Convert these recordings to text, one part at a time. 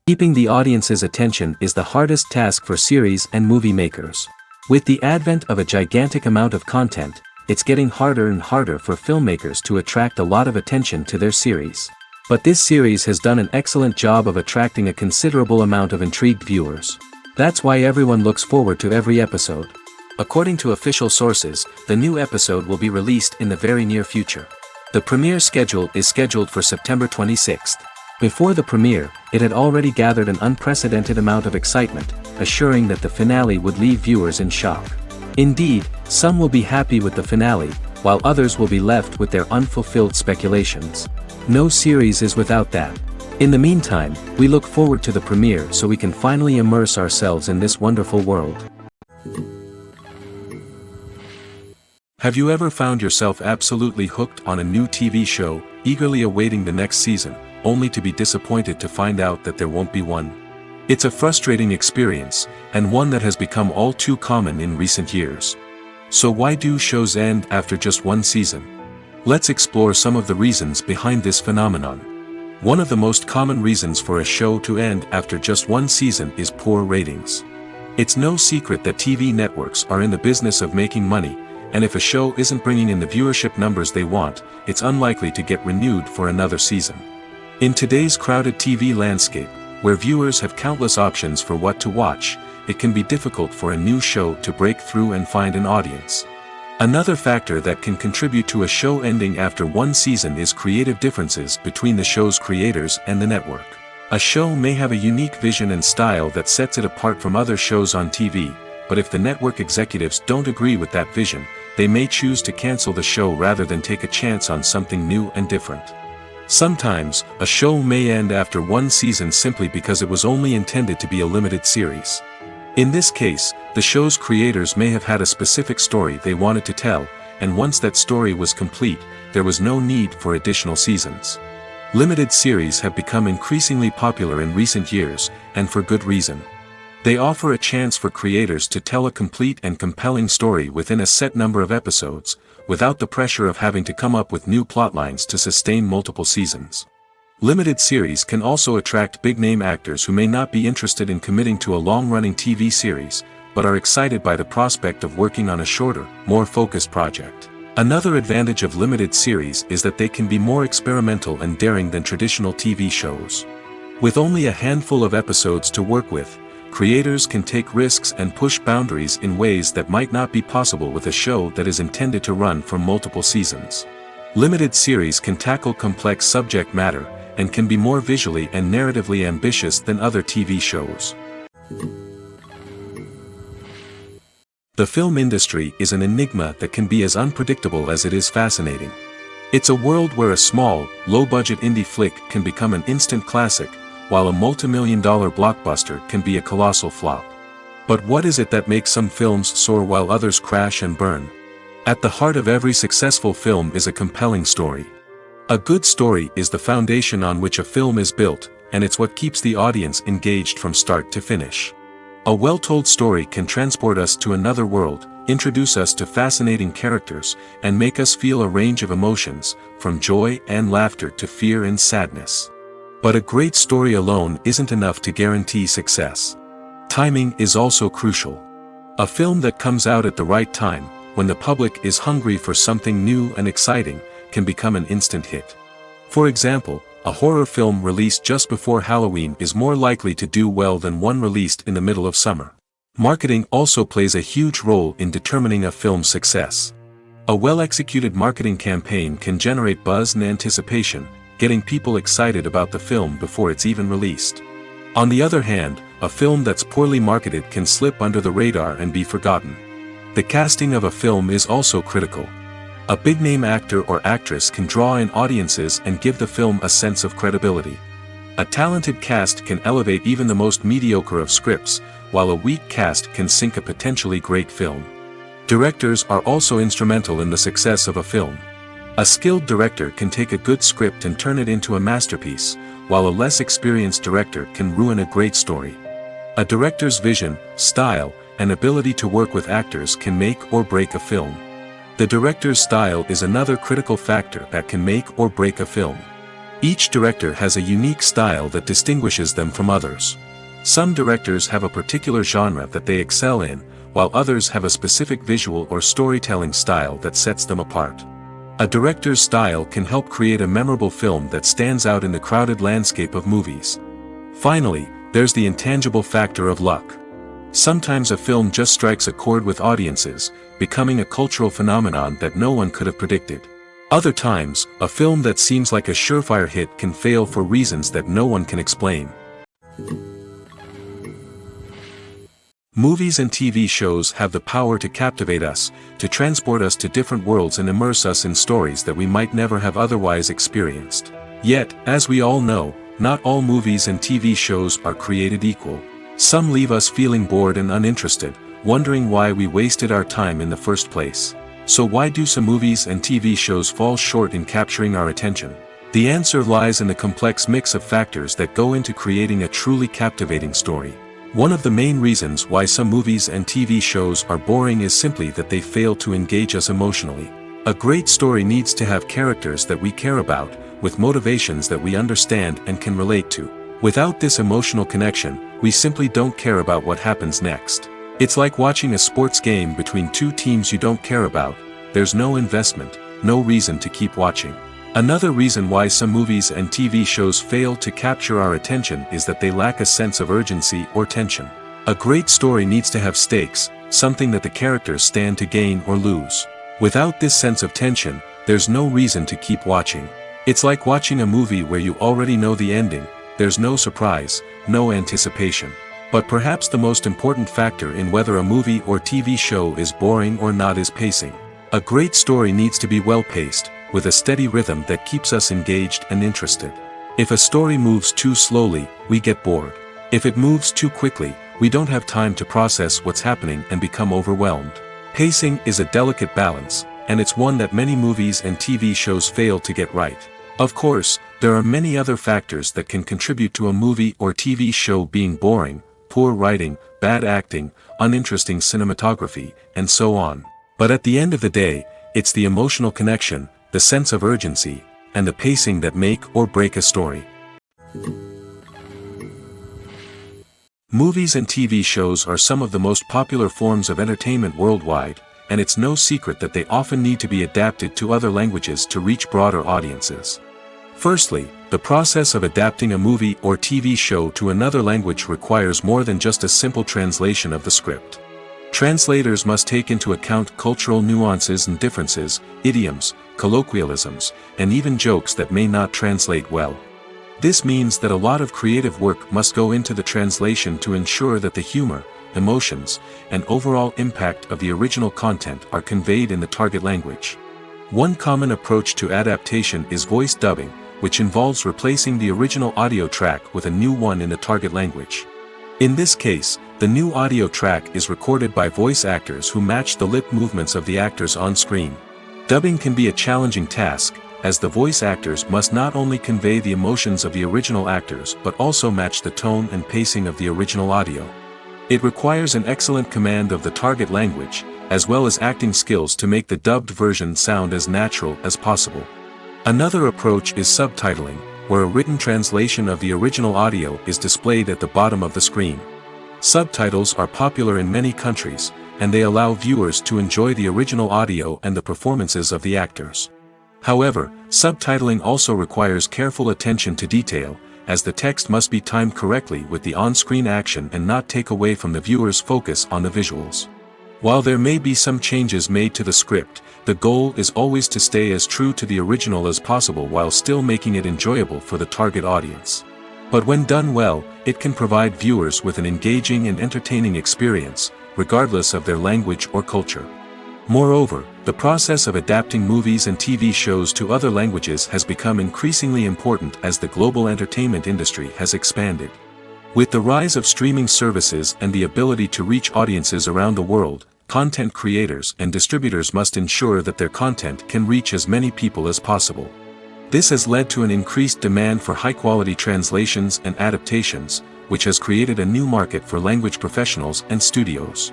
Keeping the audience's attention is the hardest task for series and movie makers. With the advent of a gigantic amount of content, it's getting harder and harder for filmmakers to attract a lot of attention to their series. But this series has done an excellent job of attracting a considerable amount of intrigued viewers. That's why everyone looks forward to every episode. According to official sources, the new episode will be released in the very near future. The premiere schedule is scheduled for September 26th. Before the premiere, it had already gathered an unprecedented amount of excitement, assuring that the finale would leave viewers in shock. Indeed, some will be happy with the finale, while others will be left with their unfulfilled speculations. No series is without that. In the meantime, we look forward to the premiere so we can finally immerse ourselves in this wonderful world. Have you ever found yourself absolutely hooked on a new TV show, eagerly awaiting the next season, only to be disappointed to find out that there won't be one? It's a frustrating experience, and one that has become all too common in recent years. So why do shows end after just one season? Let's explore some of the reasons behind this phenomenon. One of the most common reasons for a show to end after just one season is poor ratings. It's no secret that TV networks are in the business of making money, and if a show isn't bringing in the viewership numbers they want, it's unlikely to get renewed for another season. In today's crowded TV landscape, where viewers have countless options for what to watch, it can be difficult for a new show to break through and find an audience. Another factor that can contribute to a show ending after one season is creative differences between the show's creators and the network. A show may have a unique vision and style that sets it apart from other shows on TV, but if the network executives don't agree with that vision, they may choose to cancel the show rather than take a chance on something new and different. Sometimes, a show may end after one season simply because it was only intended to be a limited series. In this case, the show's creators may have had a specific story they wanted to tell, and once that story was complete, there was no need for additional seasons. Limited series have become increasingly popular in recent years, and for good reason. They offer a chance for creators to tell a complete and compelling story within a set number of episodes, without the pressure of having to come up with new plotlines to sustain multiple seasons. Limited series can also attract big-name actors who may not be interested in committing to a long-running TV series, but are excited by the prospect of working on a shorter, more focused project. Another advantage of limited series is that they can be more experimental and daring than traditional TV shows. With only a handful of episodes to work with, creators can take risks and push boundaries in ways that might not be possible with a show that is intended to run for multiple seasons. Limited series can tackle complex subject matter, and can be more visually and narratively ambitious than other TV shows. The film industry is an enigma that can be as unpredictable as it is fascinating. It's a world where a small, low-budget indie flick can become an instant classic, while a multi-million-dollar blockbuster can be a colossal flop. But what is it that makes some films soar while others crash and burn? At the heart of every successful film is a compelling story. A good story is the foundation on which a film is built, and it's what keeps the audience engaged from start to finish. A well-told story can transport us to another world, introduce us to fascinating characters, and make us feel a range of emotions, from joy and laughter to fear and sadness. But a great story alone isn't enough to guarantee success. Timing is also crucial. A film that comes out at the right time, when the public is hungry for something new and exciting, can become an instant hit. For example, A horror film released just before Halloween is more likely to do well than one released in the middle of summer. Marketing also plays a huge role in determining a film's success. A well-executed marketing campaign can generate buzz and anticipation, getting people excited about the film before it's even released. On the other hand, a film that's poorly marketed can slip under the radar and be forgotten. The casting of a film is also critical. A big-name actor or actress can draw in audiences and give the film a sense of credibility. A talented cast can elevate even the most mediocre of scripts, while a weak cast can sink a potentially great film. Directors are also instrumental in the success of a film. A skilled director can take a good script and turn it into a masterpiece, while a less experienced director can ruin a great story. A director's vision, style, and ability to work with actors can make or break a film. The director's style is another critical factor that can make or break a film. Each director has a unique style that distinguishes them from others. Some directors have a particular genre that they excel in, while others have a specific visual or storytelling style that sets them apart. A director's style can help create a memorable film that stands out in the crowded landscape of movies. Finally, there's the intangible factor of luck. Sometimes a film just strikes a chord with audiences, becoming a cultural phenomenon that no one could have predicted. Other times, a film that seems like a surefire hit can fail for reasons that no one can explain. Movies and TV shows have the power to captivate us, to transport us to different worlds and immerse us in stories that we might never have otherwise experienced. Yet, as we all know, not all movies and TV shows are created equal. Some leave us feeling bored and uninterested, wondering why we wasted our time in the first place. So why do some movies and TV shows fall short in capturing our attention? The answer lies in the complex mix of factors that go into creating a truly captivating story. One of the main reasons why some movies and TV shows are boring is simply that they fail to engage us emotionally. A great story needs to have characters that we care about, with motivations that we understand and can relate to. Without this emotional connection, we simply don't care about what happens next. It's like watching a sports game between two teams you don't care about. There's no investment, no reason to keep watching. Another reason why some movies and TV shows fail to capture our attention is that they lack a sense of urgency or tension. A great story needs to have stakes, something that the characters stand to gain or lose. Without this sense of tension, there's no reason to keep watching. It's like watching a movie where you already know the ending. There's no surprise, no anticipation. But perhaps the most important factor in whether a movie or TV show is boring or not is pacing. A great story needs to be well-paced, with a steady rhythm that keeps us engaged and interested. If a story moves too slowly, we get bored. If it moves too quickly, we don't have time to process what's happening and become overwhelmed. Pacing is a delicate balance, and it's one that many movies and TV shows fail to get right. Of course, there are many other factors that can contribute to a movie or TV show being boring: poor writing, bad acting, uninteresting cinematography, and so on. But at the end of the day, it's the emotional connection, the sense of urgency, and the pacing that make or break a story. Movies and TV shows are some of the most popular forms of entertainment worldwide, and it's no secret that they often need to be adapted to other languages to reach broader audiences. Firstly, the process of adapting a movie or TV show to another language requires more than just a simple translation of the script. Translators must take into account cultural nuances and differences, idioms, colloquialisms, and even jokes that may not translate well. This means that a lot of creative work must go into the translation to ensure that the humor, emotions, and overall impact of the original content are conveyed in the target language. One common approach to adaptation is voice dubbing, which involves replacing the original audio track with a new one in the target language. In this case, the new audio track is recorded by voice actors who match the lip movements of the actors on screen. Dubbing can be a challenging task, as the voice actors must not only convey the emotions of the original actors but also match the tone and pacing of the original audio. It requires an excellent command of the target language, as well as acting skills to make the dubbed version sound as natural as possible. Another approach is subtitling, where a written translation of the original audio is displayed at the bottom of the screen. Subtitles are popular in many countries, and they allow viewers to enjoy the original audio and the performances of the actors. However, subtitling also requires careful attention to detail, as the text must be timed correctly with the on-screen action and not take away from the viewer's focus on the visuals. While there may be some changes made to the script, the goal is always to stay as true to the original as possible while still making it enjoyable for the target audience. But when done well, it can provide viewers with an engaging and entertaining experience, regardless of their language or culture. Moreover, the process of adapting movies and TV shows to other languages has become increasingly important as the global entertainment industry has expanded. With the rise of streaming services and the ability to reach audiences around the world, content creators and distributors must ensure that their content can reach as many people as possible. This has led to an increased demand for high-quality translations and adaptations, which has created a new market for language professionals and studios.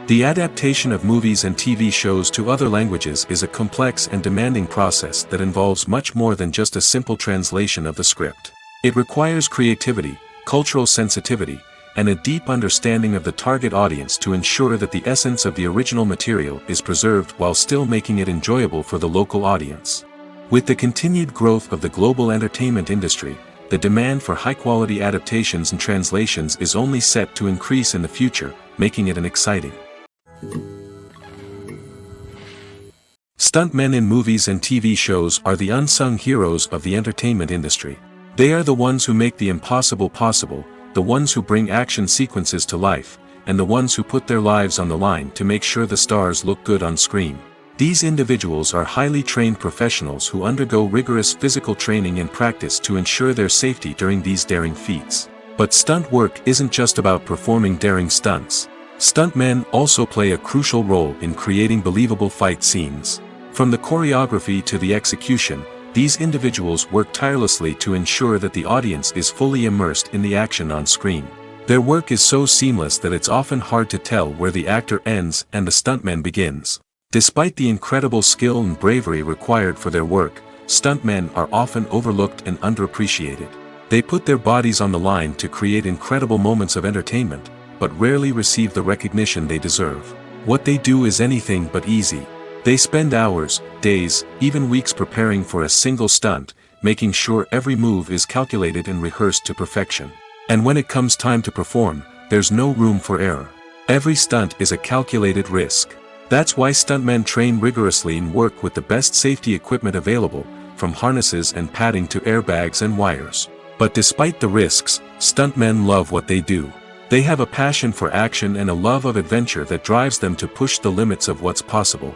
The adaptation of movies and TV shows to other languages is a complex and demanding process that involves much more than just a simple translation of the script. It requires creativity, cultural sensitivity, and a deep understanding of the target audience to ensure that the essence of the original material is preserved while still making it enjoyable for the local audience. With the continued growth of the global entertainment industry, the demand for high-quality adaptations and translations is only set to increase in the future, making it exciting. Stuntmen in movies and TV shows are the unsung heroes of the entertainment industry. They are the ones who make the impossible possible, the ones who bring action sequences to life, and the ones who put their lives on the line to make sure the stars look good on screen. These individuals are highly trained professionals who undergo rigorous physical training and practice to ensure their safety during these daring feats. But stunt work isn't just about performing daring stunts. Stuntmen also play a crucial role in creating believable fight scenes. From the choreography to the execution, these individuals work tirelessly to ensure that the audience is fully immersed in the action on screen. Their work is so seamless that it's often hard to tell where the actor ends and the stuntman begins. Despite the incredible skill and bravery required for their work, stuntmen are often overlooked and underappreciated. They put their bodies on the line to create incredible moments of entertainment, but rarely receive the recognition they deserve. What they do is anything but easy. They spend hours, days, even weeks preparing for a single stunt, making sure every move is calculated and rehearsed to perfection. And when it comes time to perform, there's no room for error. Every stunt is a calculated risk. That's why stuntmen train rigorously and work with the best safety equipment available, from harnesses and padding to airbags and wires. But despite the risks, stuntmen love what they do. They have a passion for action and a love of adventure that drives them to push the limits of what's possible.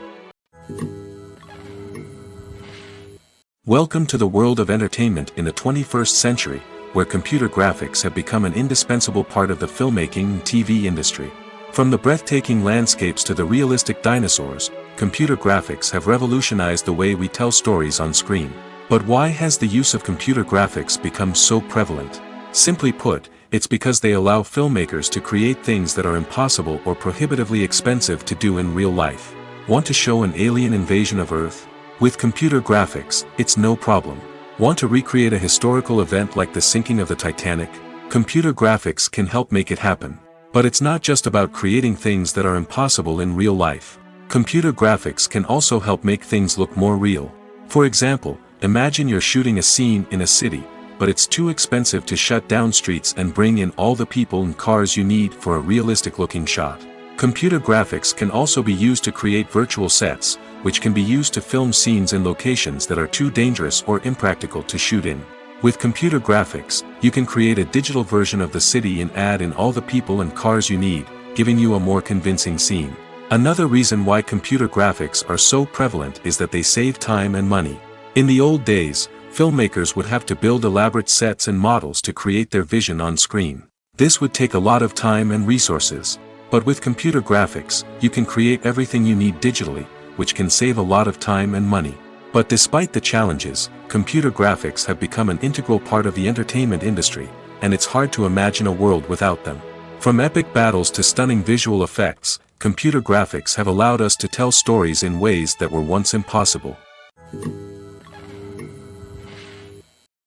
Welcome to the world of entertainment in the 21st century, where computer graphics have become an indispensable part of the filmmaking and TV industry. From the breathtaking landscapes to the realistic dinosaurs, computer graphics have revolutionized the way we tell stories on screen. But why has the use of computer graphics become so prevalent? Simply put, it's because they allow filmmakers to create things that are impossible or prohibitively expensive to do in real life. Want to show an alien invasion of Earth? With computer graphics, it's no problem. Want to recreate a historical event like the sinking of the Titanic? Computer graphics can help make it happen. But it's not just about creating things that are impossible in real life. Computer graphics can also help make things look more real. For example, imagine you're shooting a scene in a city, but it's too expensive to shut down streets and bring in all the people and cars you need for a realistic-looking shot. Computer graphics can also be used to create virtual sets, which can be used to film scenes in locations that are too dangerous or impractical to shoot in. With computer graphics, you can create a digital version of the city and add in all the people and cars you need, giving you a more convincing scene. Another reason why computer graphics are so prevalent is that they save time and money. In the old days, filmmakers would have to build elaborate sets and models to create their vision on screen. This would take a lot of time and resources. But with computer graphics, you can create everything you need digitally, which can save a lot of time and money. But despite the challenges, computer graphics have become an integral part of the entertainment industry, and it's hard to imagine a world without them. From epic battles to stunning visual effects, computer graphics have allowed us to tell stories in ways that were once impossible.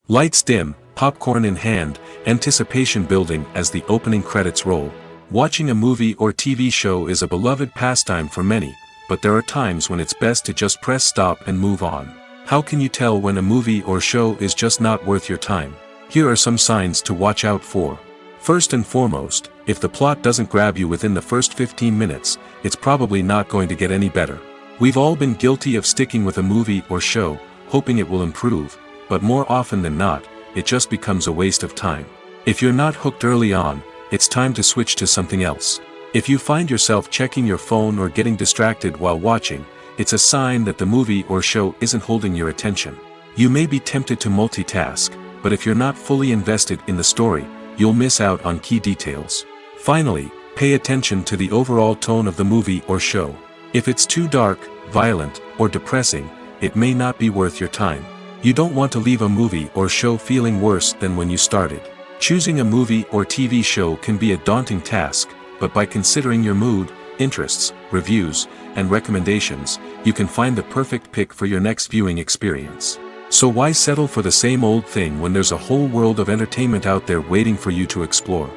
Lights dim, popcorn in hand, anticipation building as the opening credits roll. Watching a movie or TV show is a beloved pastime for many, but there are times when it's best to just press stop and move on. How can you tell when a movie or show is just not worth your time? Here are some signs to watch out for. First and foremost, if the plot doesn't grab you within the first 15 minutes, it's probably not going to get any better. We've all been guilty of sticking with a movie or show, hoping it will improve, but more often than not, it just becomes a waste of time. If you're not hooked early on, it's time to switch to something else. If you find yourself checking your phone or getting distracted while watching, it's a sign that the movie or show isn't holding your attention. You may be tempted to multitask, but if you're not fully invested in the story, you'll miss out on key details. Finally, pay attention to the overall tone of the movie or show. If it's too dark, violent, or depressing, it may not be worth your time. You don't want to leave a movie or show feeling worse than when you started. Choosing a movie or TV show can be a daunting task, but by considering your mood, interests, reviews, and recommendations, you can find the perfect pick for your next viewing experience. So why settle for the same old thing when there's a whole world of entertainment out there waiting for you to explore?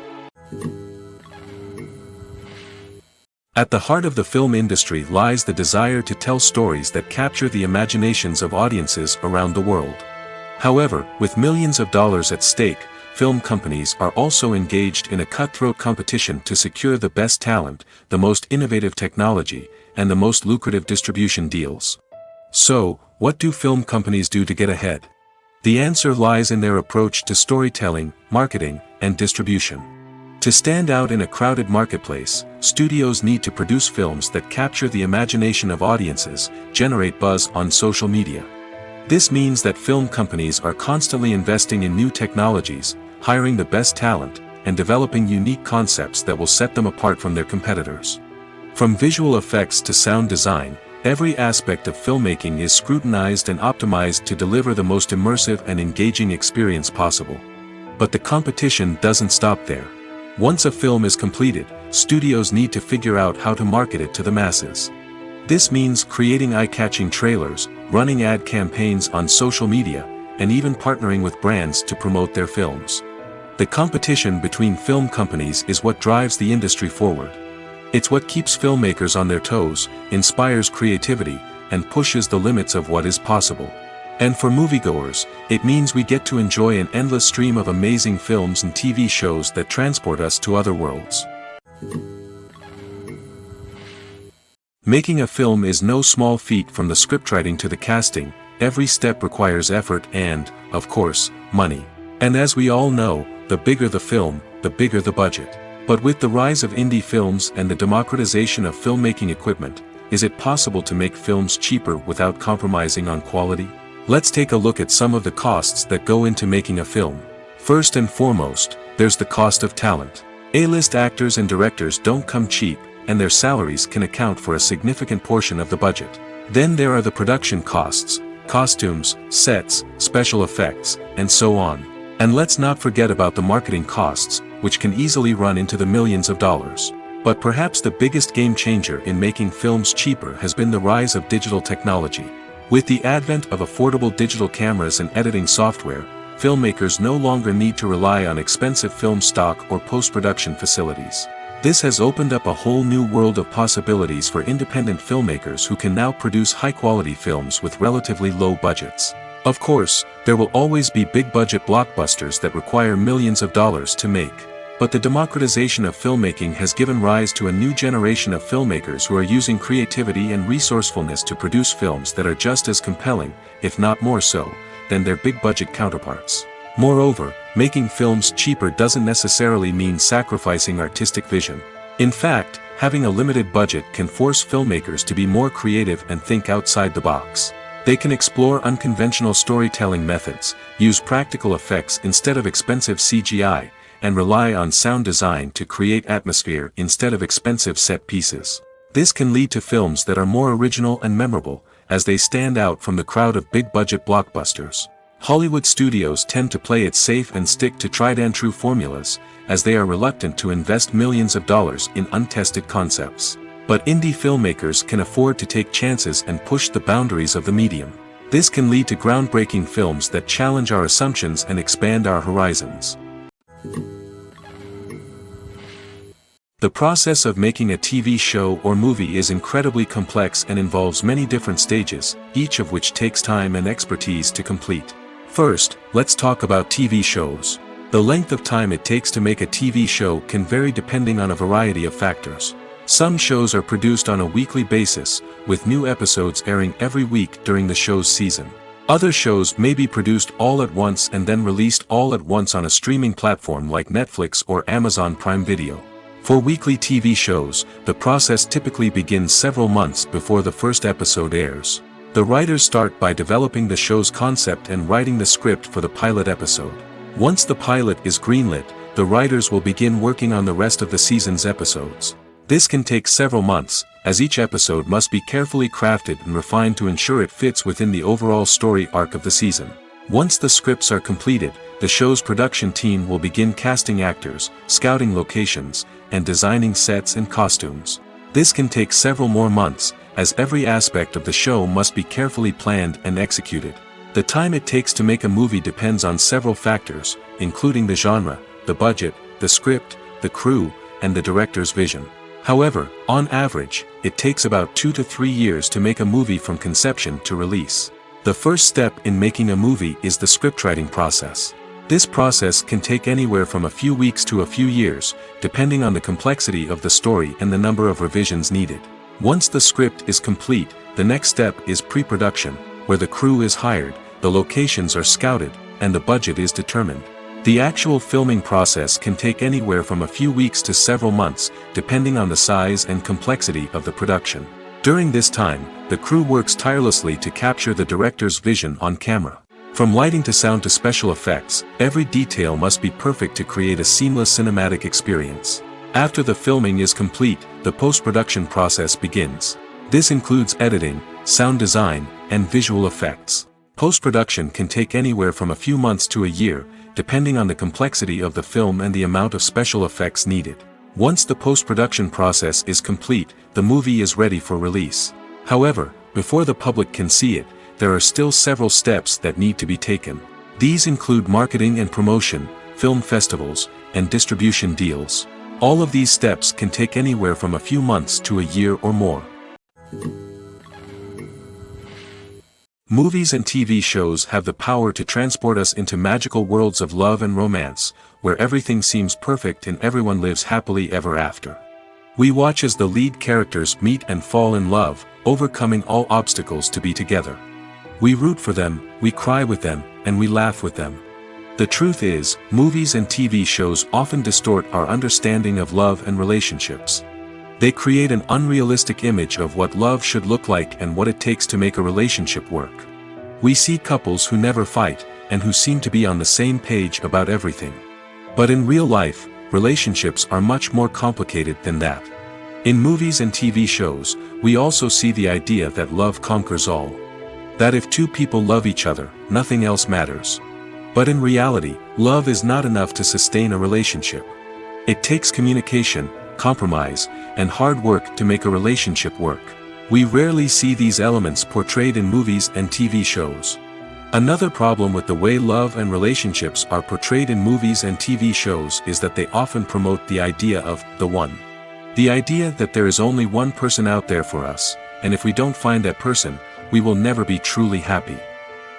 At the heart of the film industry lies the desire to tell stories that capture the imaginations of audiences around the world. However, with millions of dollars at stake, film companies are also engaged in a cutthroat competition to secure the best talent, the most innovative technology, and the most lucrative distribution deals. So, what do film companies do to get ahead? The answer lies in their approach to storytelling, marketing, and distribution. To stand out in a crowded marketplace, studios need to produce films that capture the imagination of audiences, generate buzz on social media. This means that film companies are constantly investing in new technologies, hiring the best talent, and developing unique concepts that will set them apart from their competitors. From visual effects to sound design, every aspect of filmmaking is scrutinized and optimized to deliver the most immersive and engaging experience possible. But the competition doesn't stop there. Once a film is completed, studios need to figure out how to market it to the masses. This means creating eye-catching trailers, running ad campaigns on social media, and even partnering with brands to promote their films. The competition between film companies is what drives the industry forward. It's what keeps filmmakers on their toes, inspires creativity, and pushes the limits of what is possible. And for moviegoers, it means we get to enjoy an endless stream of amazing films and TV shows that transport us to other worlds. Making a film is no small feat. From the scriptwriting to the casting, every step requires effort and, of course, money. And as we all know, the bigger the film, the bigger the budget. But with the rise of indie films and the democratization of filmmaking equipment, is it possible to make films cheaper without compromising on quality? Let's take a look at some of the costs that go into making a film. First and foremost, there's the cost of talent. A-list actors and directors don't come cheap, and their salaries can account for a significant portion of the budget. Then there are the production costs, costumes, sets, special effects, and so on. And let's not forget about the marketing costs, which can easily run into the millions of dollars. But perhaps the biggest game changer in making films cheaper has been the rise of digital technology. With the advent of affordable digital cameras and editing software, filmmakers no longer need to rely on expensive film stock or post-production facilities. This has opened up a whole new world of possibilities for independent filmmakers who can now produce high-quality films with relatively low budgets. Of course, there will always be big-budget blockbusters that require millions of dollars to make. But the democratization of filmmaking has given rise to a new generation of filmmakers who are using creativity and resourcefulness to produce films that are just as compelling, if not more so, than their big-budget counterparts. Moreover, making films cheaper doesn't necessarily mean sacrificing artistic vision. In fact, having a limited budget can force filmmakers to be more creative and think outside the box. They can explore unconventional storytelling methods, use practical effects instead of expensive CGI, and rely on sound design to create atmosphere instead of expensive set pieces. This can lead to films that are more original and memorable, as they stand out from the crowd of big-budget blockbusters. Hollywood studios tend to play it safe and stick to tried-and-true formulas, as they are reluctant to invest millions of dollars in untested concepts. But indie filmmakers can afford to take chances and push the boundaries of the medium. This can lead to groundbreaking films that challenge our assumptions and expand our horizons. The process of making a TV show or movie is incredibly complex and involves many different stages, each of which takes time and expertise to complete. First, let's talk about TV shows. The length of time it takes to make a TV show can vary depending on a variety of factors. Some shows are produced on a weekly basis, with new episodes airing every week during the show's season. Other shows may be produced all at once and then released all at once on a streaming platform like Netflix or Amazon Prime Video. For weekly TV shows, the process typically begins several months before the first episode airs. The writers start by developing the show's concept and writing the script for the pilot episode. Once the pilot is greenlit, the writers will begin working on the rest of the season's episodes. This can take several months, as each episode must be carefully crafted and refined to ensure it fits within the overall story arc of the season. Once the scripts are completed, the show's production team will begin casting actors, scouting locations, and designing sets and costumes. This can take several more months, as every aspect of the show must be carefully planned and executed. The time it takes to make a movie depends on several factors, including the genre, the budget, the script, the crew, and the director's vision. However, on average, it takes about 2 to 3 years to make a movie from conception to release. The first step in making a movie is the scriptwriting process. This process can take anywhere from a few weeks to a few years, depending on the complexity of the story and the number of revisions needed. Once the script is complete, the next step is pre-production, where the crew is hired, the locations are scouted, and the budget is determined. The actual filming process can take anywhere from a few weeks to several months, depending on the size and complexity of the production. During this time, the crew works tirelessly to capture the director's vision on camera. From lighting to sound to special effects, every detail must be perfect to create a seamless cinematic experience. After the filming is complete, the post-production process begins. This includes editing, sound design, and visual effects. Post-production can take anywhere from a few months to a year, depending on the complexity of the film and the amount of special effects needed. Once the post-production process is complete, the movie is ready for release. However, before the public can see it, there are still several steps that need to be taken. These include marketing and promotion, film festivals, and distribution deals. All of these steps can take anywhere from a few months to a year or more. Movies and TV shows have the power to transport us into magical worlds of love and romance, where everything seems perfect and everyone lives happily ever after. We watch as the lead characters meet and fall in love, overcoming all obstacles to be together. We root for them, we cry with them, and we laugh with them. The truth is, movies and TV shows often distort our understanding of love and relationships. They create an unrealistic image of what love should look like and what it takes to make a relationship work. We see couples who never fight, and who seem to be on the same page about everything. But in real life, relationships are much more complicated than that. In movies and TV shows, we also see the idea that love conquers all. That if two people love each other, nothing else matters. But in reality, love is not enough to sustain a relationship. It takes communication, compromise, and hard work to make a relationship work. We rarely see these elements portrayed in movies and TV shows. Another problem with the way love and relationships are portrayed in movies and TV shows is that they often promote the idea of the one. The idea that there is only one person out there for us, and if we don't find that person, we will never be truly happy.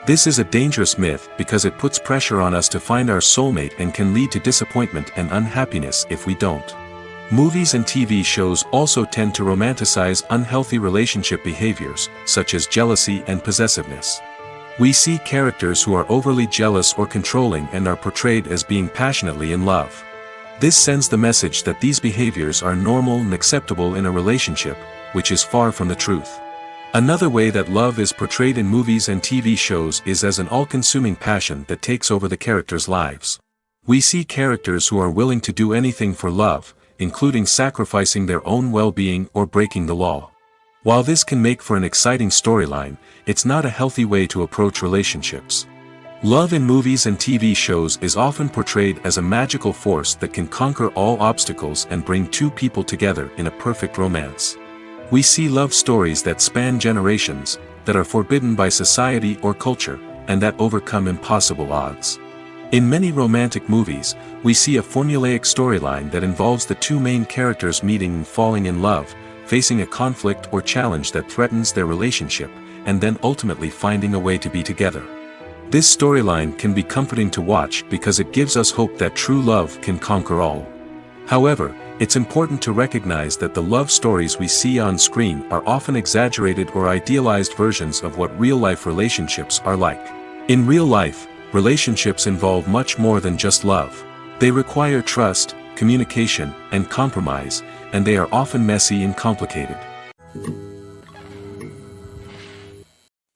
This is a dangerous myth because it puts pressure on us to find our soulmate and can lead to disappointment and unhappiness if we don't. Movies and TV shows also tend to romanticize unhealthy relationship behaviors, such as jealousy and possessiveness. We see characters who are overly jealous or controlling and are portrayed as being passionately in love. This sends the message that these behaviors are normal and acceptable in a relationship, which is far from the truth. Another way that love is portrayed in movies and TV shows is as an all-consuming passion that takes over the characters' lives. We see characters who are willing to do anything for love, including sacrificing their own well-being or breaking the law. While this can make for an exciting storyline, it's not a healthy way to approach relationships. Love in movies and TV shows is often portrayed as a magical force that can conquer all obstacles and bring two people together in a perfect romance. We see love stories that span generations, that are forbidden by society or culture, and that overcome impossible odds. In many romantic movies, we see a formulaic storyline that involves the two main characters meeting and falling in love, facing a conflict or challenge that threatens their relationship, and then ultimately finding a way to be together. This storyline can be comforting to watch because it gives us hope that true love can conquer all. However, it's important to recognize that the love stories we see on screen are often exaggerated or idealized versions of what real-life relationships are like. In real life, relationships involve much more than just love. They require trust, communication, and compromise, and they are often messy and complicated.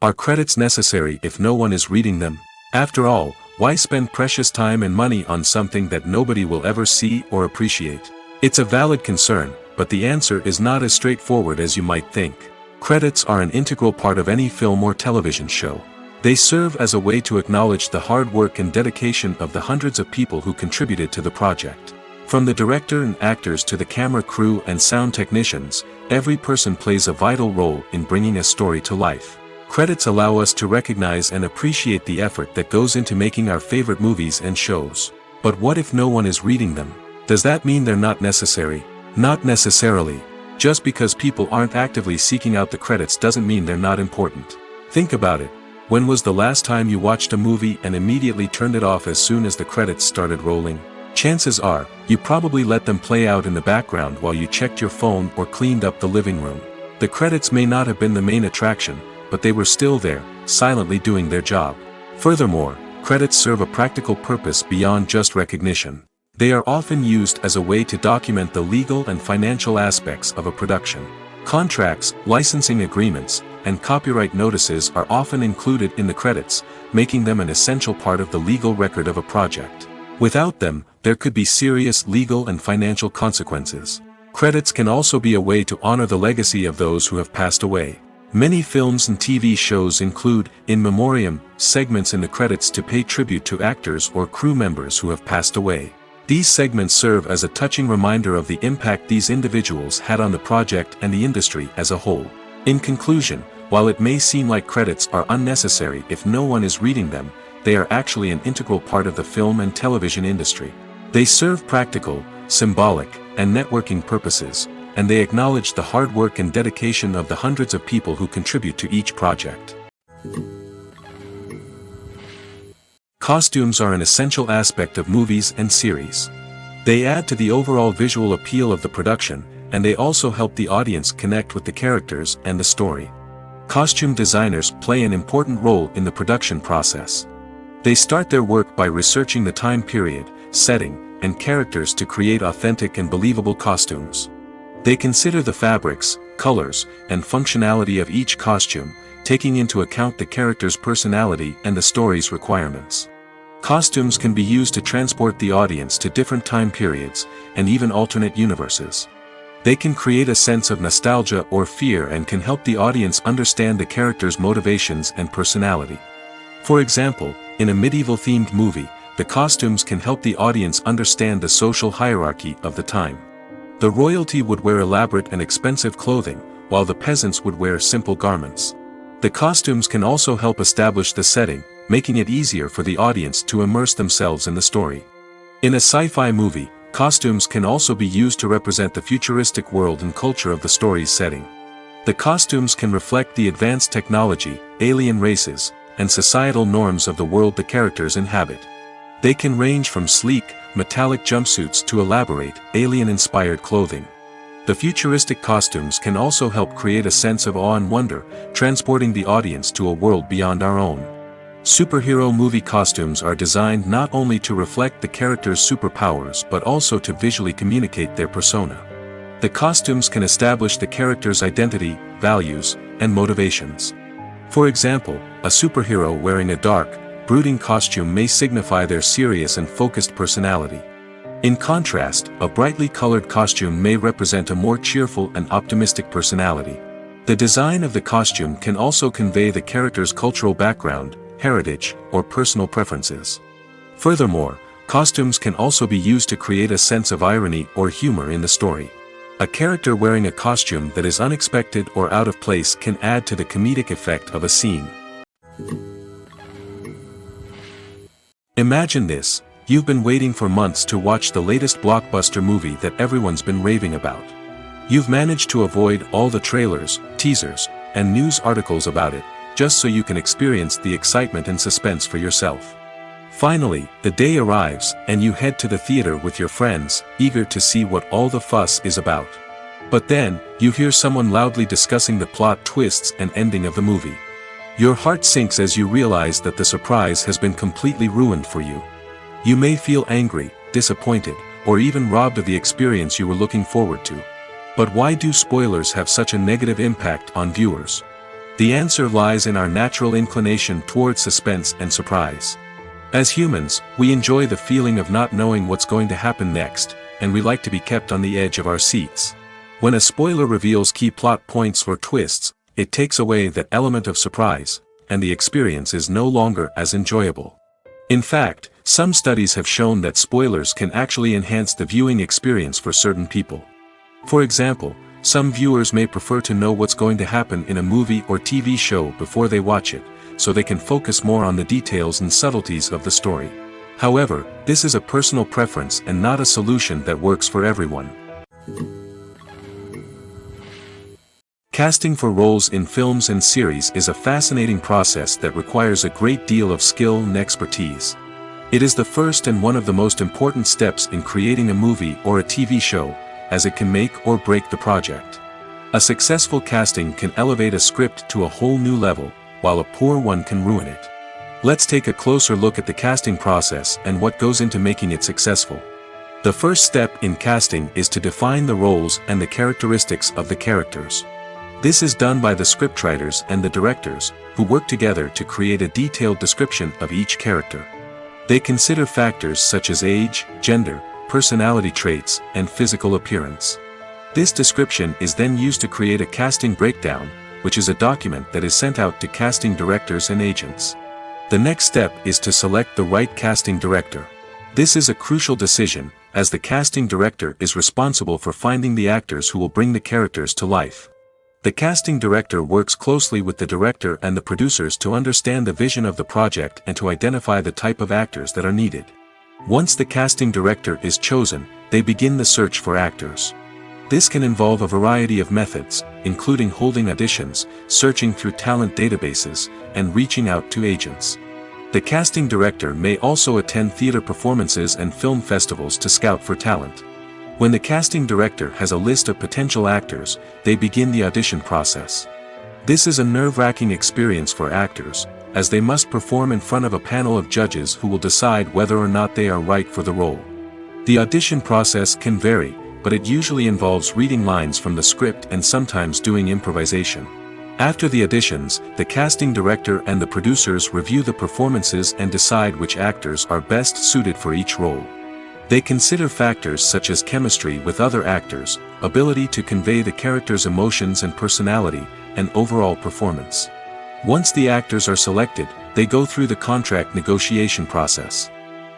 Are credits necessary if no one is reading them? After all, why spend precious time and money on something that nobody will ever see or appreciate? It's a valid concern, but the answer is not as straightforward as you might think. Credits are an integral part of any film or television show. They serve as a way to acknowledge the hard work and dedication of the hundreds of people who contributed to the project. From the director and actors to the camera crew and sound technicians, every person plays a vital role in bringing a story to life. Credits allow us to recognize and appreciate the effort that goes into making our favorite movies and shows. But what if no one is reading them? Does that mean they're not necessary? Not necessarily. Just because people aren't actively seeking out the credits doesn't mean they're not important. Think about it. When was the last time you watched a movie and immediately turned it off as soon as the credits started rolling? Chances are, you probably let them play out in the background while you checked your phone or cleaned up the living room. The credits may not have been the main attraction, but they were still there, silently doing their job. Furthermore, credits serve a practical purpose beyond just recognition. They are often used as a way to document the legal and financial aspects of a production. Contracts, licensing agreements, and copyright notices are often included in the credits, making them an essential part of the legal record of a project. Without them, there could be serious legal and financial consequences. Credits can also be a way to honor the legacy of those who have passed away. Many films and TV shows include, in memoriam, segments in the credits to pay tribute to actors or crew members who have passed away. These segments serve as a touching reminder of the impact these individuals had on the project and the industry as a whole. In conclusion, while it may seem like credits are unnecessary if no one is reading them, they are actually an integral part of the film and television industry. They serve practical, symbolic, and networking purposes, and they acknowledge the hard work and dedication of the hundreds of people who contribute to each project. Costumes are an essential aspect of movies and series. They add to the overall visual appeal of the production, and they also help the audience connect with the characters and the story. Costume designers play an important role in the production process. They start their work by researching the time period, setting, and characters to create authentic and believable costumes. They consider the fabrics, colors, and functionality of each costume, taking into account the character's personality and the story's requirements. Costumes can be used to transport the audience to different time periods, and even alternate universes. They can create a sense of nostalgia or fear and can help the audience understand the character's motivations and personality. For example, in a medieval-themed movie, the costumes can help the audience understand the social hierarchy of the time. The royalty would wear elaborate and expensive clothing, while the peasants would wear simple garments. The costumes can also help establish the setting, making it easier for the audience to immerse themselves in the story. In a sci-fi movie, costumes can also be used to represent the futuristic world and culture of the story's setting. The costumes can reflect the advanced technology, alien races, and societal norms of the world the characters inhabit. They can range from sleek, metallic jumpsuits to elaborate, alien-inspired clothing. The futuristic costumes can also help create a sense of awe and wonder, transporting the audience to a world beyond our own. Superhero movie costumes are designed not only to reflect the character's superpowers but also to visually communicate their persona. The costumes can establish the character's identity, values, and motivations. For example, a superhero wearing a dark, brooding costume may signify their serious and focused personality. In contrast, a brightly colored costume may represent a more cheerful and optimistic personality. The design of the costume can also convey the character's cultural background, heritage, or personal preferences. Furthermore, costumes can also be used to create a sense of irony or humor in the story. A character wearing a costume that is unexpected or out of place can add to the comedic effect of a scene. Imagine this, you've been waiting for months to watch the latest blockbuster movie that everyone's been raving about. You've managed to avoid all the trailers, teasers, and news articles about it, just so you can experience the excitement and suspense for yourself. Finally, the day arrives, and you head to the theater with your friends, eager to see what all the fuss is about. But then, you hear someone loudly discussing the plot twists and ending of the movie. Your heart sinks as you realize that the surprise has been completely ruined for you. You may feel angry, disappointed, or even robbed of the experience you were looking forward to. But why do spoilers have such a negative impact on viewers? The answer lies in our natural inclination toward suspense and surprise. As humans, we enjoy the feeling of not knowing what's going to happen next, and we like to be kept on the edge of our seats. When a spoiler reveals key plot points or twists, it takes away that element of surprise, and the experience is no longer as enjoyable. In fact, some studies have shown that spoilers can actually enhance the viewing experience for certain people. For example, some viewers may prefer to know what's going to happen in a movie or TV show before they watch it, so they can focus more on the details and subtleties of the story. However, this is a personal preference and not a solution that works for everyone. Casting for roles in films and series is a fascinating process that requires a great deal of skill and expertise. It is the first and one of the most important steps in creating a movie or a TV show, as it can make or break the project. A successful casting can elevate a script to a whole new level, while a poor one can ruin it. Let's take a closer look at the casting process and what goes into making it successful. The first step in casting is to define the roles and the characteristics of the characters. This is done by the scriptwriters and the directors, who work together to create a detailed description of each character. They consider factors such as age, gender, personality traits, and physical appearance. This description is then used to create a casting breakdown, which is a document that is sent out to casting directors and agents. The next step is to select the right casting director. This is a crucial decision, as the casting director is responsible for finding the actors who will bring the characters to life. The casting director works closely with the director and the producers to understand the vision of the project and to identify the type of actors that are needed. Once the casting director is chosen, they begin the search for actors. This can involve a variety of methods, including holding auditions, searching through talent databases, and reaching out to agents. The casting director may also attend theater performances and film festivals to scout for talent. When the casting director has a list of potential actors, they begin the audition process. This is a nerve-wracking experience for actors, as they must perform in front of a panel of judges who will decide whether or not they are right for the role. The audition process can vary, but it usually involves reading lines from the script and sometimes doing improvisation. After the auditions, the casting director and the producers review the performances and decide which actors are best suited for each role. They consider factors such as chemistry with other actors, ability to convey the character's emotions and personality, and overall performance. Once the actors are selected, they go through the contract negotiation process.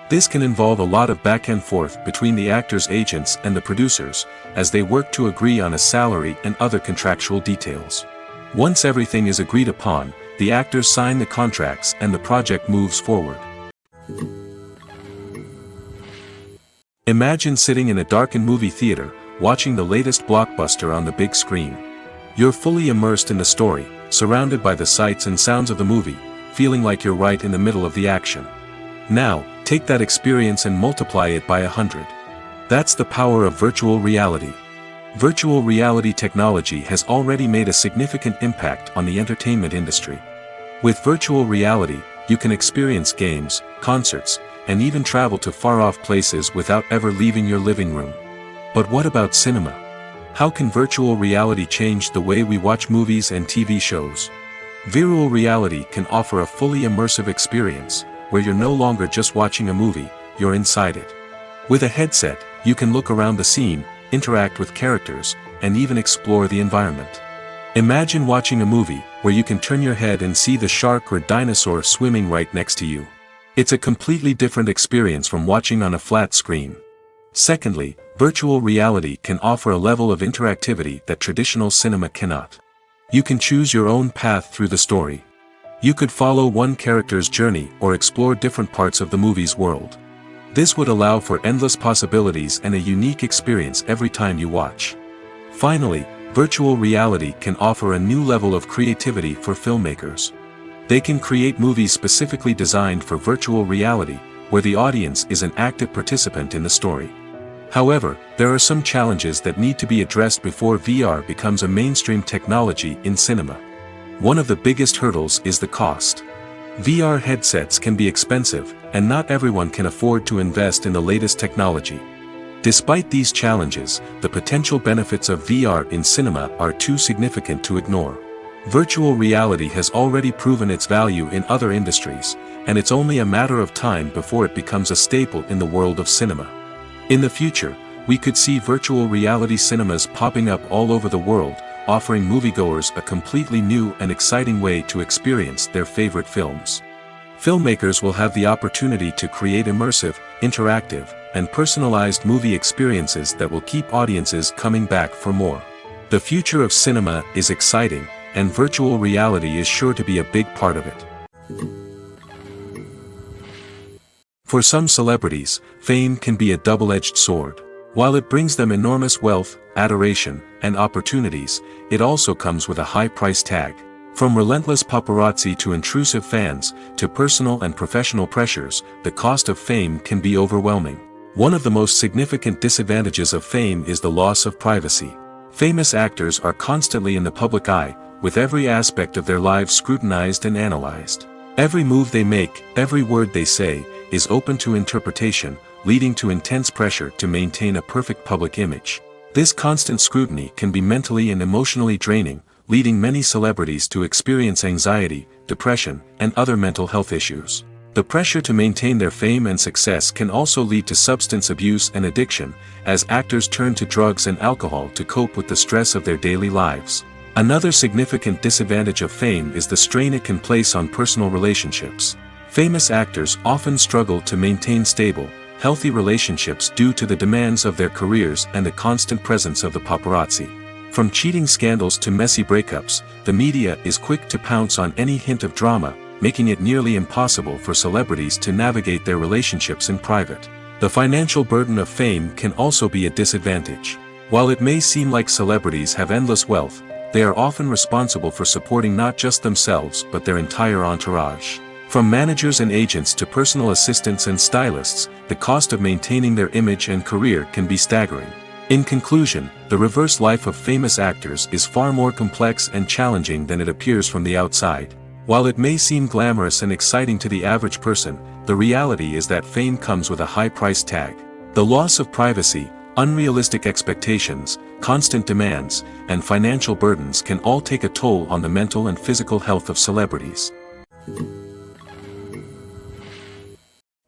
This can involve a lot of back and forth between the actors' agents and the producers, as they work to agree on a salary and other contractual details. Once everything is agreed upon, the actors sign the contracts and the project moves forward. Imagine sitting in a darkened movie theater, watching the latest blockbuster on the big screen. You're fully immersed in the story, surrounded by the sights and sounds of the movie, feeling like you're right in the middle of the action. Now, take that experience and multiply it by 100. That's the power of virtual reality. Virtual reality technology has already made a significant impact on the entertainment industry. With virtual reality, you can experience games, concerts, and even travel to far-off places without ever leaving your living room. But what about cinema? How can virtual reality change the way we watch movies and TV shows? Virtual reality can offer a fully immersive experience, where you're no longer just watching a movie, you're inside it. With a headset, you can look around the scene, interact with characters, and even explore the environment. Imagine watching a movie, where you can turn your head and see the shark or dinosaur swimming right next to you. It's a completely different experience from watching on a flat screen. Secondly, virtual reality can offer a level of interactivity that traditional cinema cannot. You can choose your own path through the story. You could follow one character's journey or explore different parts of the movie's world. This would allow for endless possibilities and a unique experience every time you watch. Finally, virtual reality can offer a new level of creativity for filmmakers. They can create movies specifically designed for virtual reality, where the audience is an active participant in the story. However, there are some challenges that need to be addressed before VR becomes a mainstream technology in cinema. One of the biggest hurdles is the cost. VR headsets can be expensive, and not everyone can afford to invest in the latest technology. Despite these challenges, the potential benefits of VR in cinema are too significant to ignore. Virtual reality has already proven its value in other industries, and it's only a matter of time before it becomes a staple in the world of cinema. In the future, we could see virtual reality cinemas popping up all over the world, offering moviegoers a completely new and exciting way to experience their favorite films. Filmmakers will have the opportunity to create immersive, interactive, and personalized movie experiences that will keep audiences coming back for more. The future of cinema is exciting, and virtual reality is sure to be a big part of it. For some celebrities, fame can be a double-edged sword. While it brings them enormous wealth, adoration, and opportunities, it also comes with a high price tag. From relentless paparazzi to intrusive fans, to personal and professional pressures, the cost of fame can be overwhelming. One of the most significant disadvantages of fame is the loss of privacy. Famous actors are constantly in the public eye, with every aspect of their lives scrutinized and analyzed. Every move they make, every word they say, is open to interpretation, leading to intense pressure to maintain a perfect public image. This constant scrutiny can be mentally and emotionally draining, leading many celebrities to experience anxiety, depression, and other mental health issues. The pressure to maintain their fame and success can also lead to substance abuse and addiction, as actors turn to drugs and alcohol to cope with the stress of their daily lives. Another significant disadvantage of fame is the strain it can place on personal relationships. Famous actors often struggle to maintain stable, healthy relationships due to the demands of their careers and the constant presence of the paparazzi. From cheating scandals to messy breakups, the media is quick to pounce on any hint of drama, making it nearly impossible for celebrities to navigate their relationships in private. The financial burden of fame can also be a disadvantage. While it may seem like celebrities have endless wealth, they are often responsible for supporting not just themselves but their entire entourage. From managers and agents to personal assistants and stylists, the cost of maintaining their image and career can be staggering. In conclusion, the reverse life of famous actors is far more complex and challenging than it appears from the outside. While it may seem glamorous and exciting to the average person, the reality is that fame comes with a high price tag. The loss of privacy, unrealistic expectations, constant demands, and financial burdens can all take a toll on the mental and physical health of celebrities.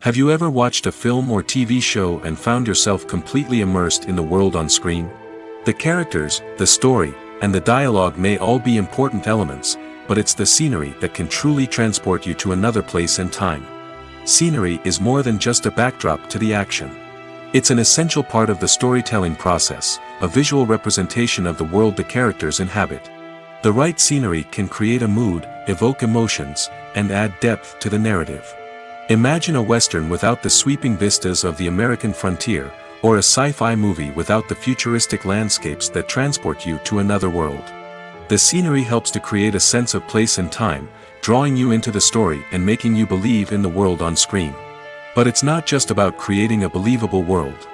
Have you ever watched a film or TV show and found yourself completely immersed in the world on screen? The characters, the story, and the dialogue may all be important elements, but it's the scenery that can truly transport you to another place and time. Scenery is more than just a backdrop to the action. It's an essential part of the storytelling process, a visual representation of the world the characters inhabit. The right scenery can create a mood, evoke emotions, and add depth to the narrative. Imagine a Western without the sweeping vistas of the American frontier, or a sci-fi movie without the futuristic landscapes that transport you to another world. The scenery helps to create a sense of place and time, drawing you into the story and making you believe in the world on screen. But it's not just about creating a believable world.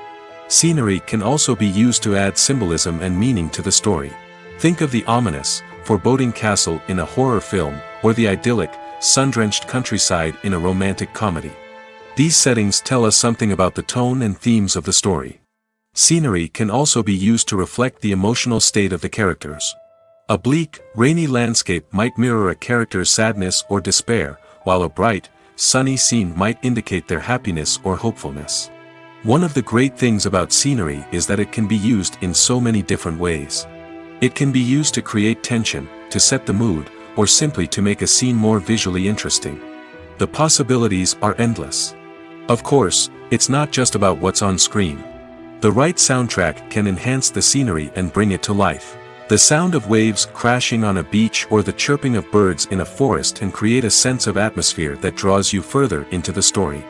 Scenery can also be used to add symbolism and meaning to the story. Think of the ominous, foreboding castle in a horror film, or the idyllic, sun-drenched countryside in a romantic comedy. These settings tell us something about the tone and themes of the story. Scenery can also be used to reflect the emotional state of the characters. A bleak, rainy landscape might mirror a character's sadness or despair, while a bright, sunny scene might indicate their happiness or hopefulness. One of the great things about scenery is that it can be used in so many different ways. It can be used to create tension, to set the mood, or simply to make a scene more visually interesting. The possibilities are endless. Of course, it's not just about what's on screen. The right soundtrack can enhance the scenery and bring it to life. The sound of waves crashing on a beach or the chirping of birds in a forest can create a sense of atmosphere that draws you further into the story.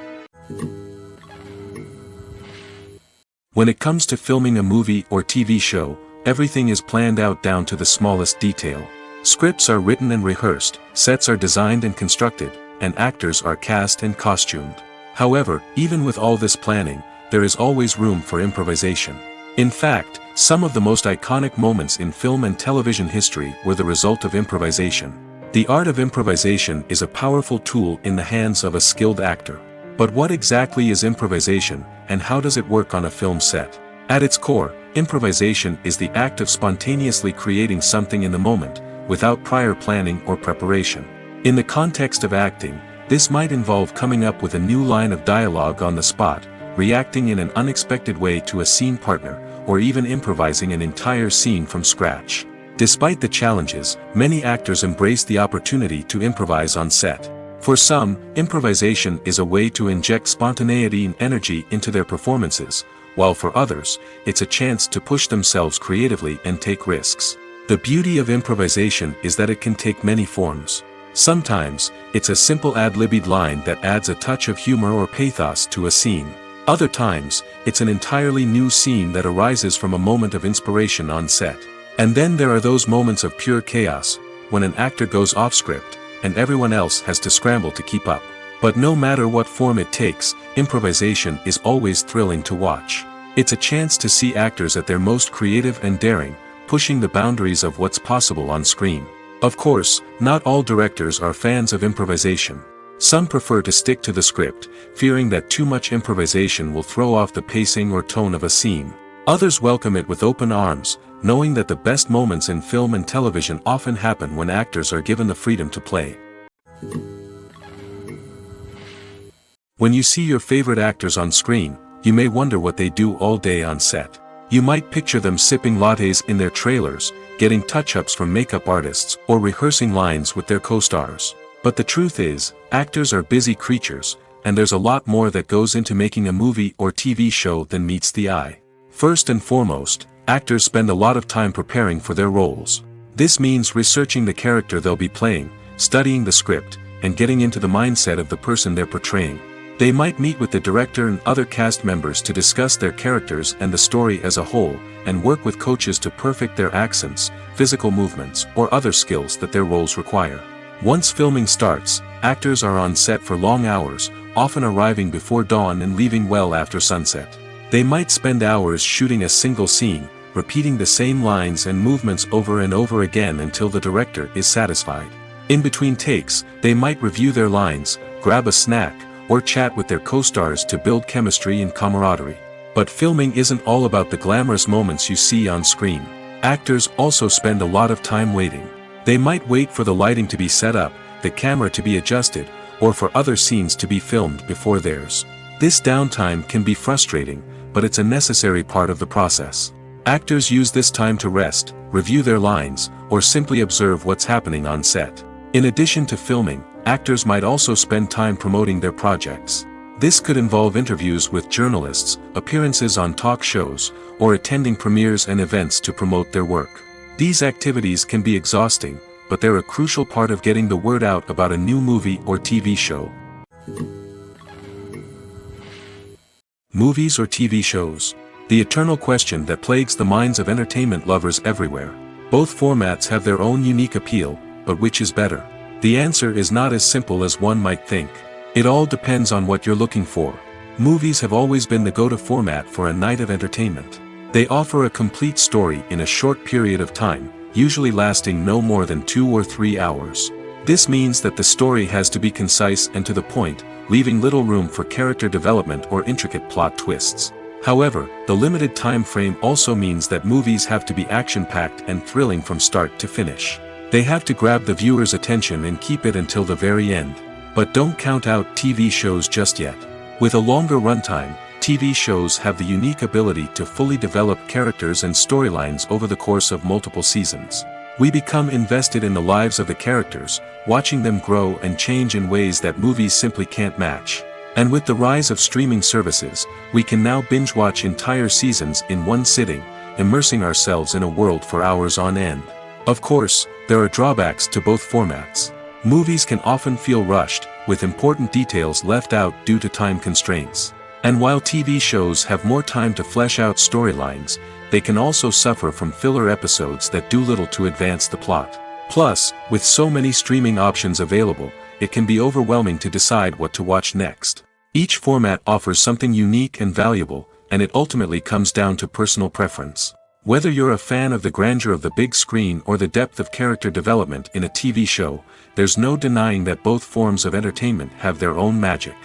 When it comes to filming a movie or TV show, everything is planned out down to the smallest detail. Scripts are written and rehearsed, sets are designed and constructed, and actors are cast and costumed. However, even with all this planning, there is always room for improvisation. In fact, some of the most iconic moments in film and television history were the result of improvisation. The art of improvisation is a powerful tool in the hands of a skilled actor. But what exactly is improvisation, and how does it work on a film set? At its core, improvisation is the act of spontaneously creating something in the moment, without prior planning or preparation. In the context of acting, this might involve coming up with a new line of dialogue on the spot, reacting in an unexpected way to a scene partner, or even improvising an entire scene from scratch. Despite the challenges, many actors embrace the opportunity to improvise on set. For some, improvisation is a way to inject spontaneity and energy into their performances, while for others, it's a chance to push themselves creatively and take risks. The beauty of improvisation is that it can take many forms. Sometimes, it's a simple ad-libbed line that adds a touch of humor or pathos to a scene. Other times, it's an entirely new scene that arises from a moment of inspiration on set. And then there are those moments of pure chaos, when an actor goes off script, and everyone else has to scramble to keep up. But no matter what form it takes, improvisation is always thrilling to watch. It's a chance to see actors at their most creative and daring, pushing the boundaries of what's possible on screen. Of course, not all directors are fans of improvisation. Some prefer to stick to the script, fearing that too much improvisation will throw off the pacing or tone of a scene. Others welcome it with open arms, knowing that the best moments in film and television often happen when actors are given the freedom to play. When you see your favorite actors on screen, you may wonder what they do all day on set. You might picture them sipping lattes in their trailers, getting touch-ups from makeup artists, or rehearsing lines with their co-stars. But the truth is, actors are busy creatures, and there's a lot more that goes into making a movie or TV show than meets the eye. First and foremost, actors spend a lot of time preparing for their roles. This means researching the character they'll be playing, studying the script, and getting into the mindset of the person they're portraying. They might meet with the director and other cast members to discuss their characters and the story as a whole, and work with coaches to perfect their accents, physical movements, or other skills that their roles require. Once filming starts, actors are on set for long hours, often arriving before dawn and leaving well after sunset. They might spend hours shooting a single scene, repeating the same lines and movements over and over again until the director is satisfied. In between takes, they might review their lines, grab a snack, or chat with their co-stars to build chemistry and camaraderie. But filming isn't all about the glamorous moments you see on screen. Actors also spend a lot of time waiting. They might wait for the lighting to be set up, the camera to be adjusted, or for other scenes to be filmed before theirs. This downtime can be frustrating, but it's a necessary part of the process. Actors use this time to rest, review their lines, or simply observe what's happening on set. In addition to filming, actors might also spend time promoting their projects. This could involve interviews with journalists, appearances on talk shows, or attending premieres and events to promote their work. These activities can be exhausting, but they're a crucial part of getting the word out about a new movie or TV show. Movies or TV shows? The eternal question that plagues the minds of entertainment lovers everywhere. Both formats have their own unique appeal, but which is better? The answer is not as simple as one might think. It all depends on what you're looking for. Movies have always been the go-to format for a night of entertainment. They offer a complete story in a short period of time, usually lasting no more than 2 or 3 hours. This means that the story has to be concise and to the point, leaving little room for character development or intricate plot twists. However, the limited time frame also means that movies have to be action-packed and thrilling from start to finish. They have to grab the viewer's attention and keep it until the very end. But don't count out TV shows just yet. With a longer runtime, TV shows have the unique ability to fully develop characters and storylines over the course of multiple seasons. We become invested in the lives of the characters, watching them grow and change in ways that movies simply can't match. And with the rise of streaming services, we can now binge-watch entire seasons in one sitting, immersing ourselves in a world for hours on end. Of course, there are drawbacks to both formats. Movies can often feel rushed, with important details left out due to time constraints. And while TV shows have more time to flesh out storylines, they can also suffer from filler episodes that do little to advance the plot. Plus, with so many streaming options available, it can be overwhelming to decide what to watch next. Each format offers something unique and valuable, and it ultimately comes down to personal preference. Whether you're a fan of the grandeur of the big screen or the depth of character development in a TV show, there's no denying that both forms of entertainment have their own magic.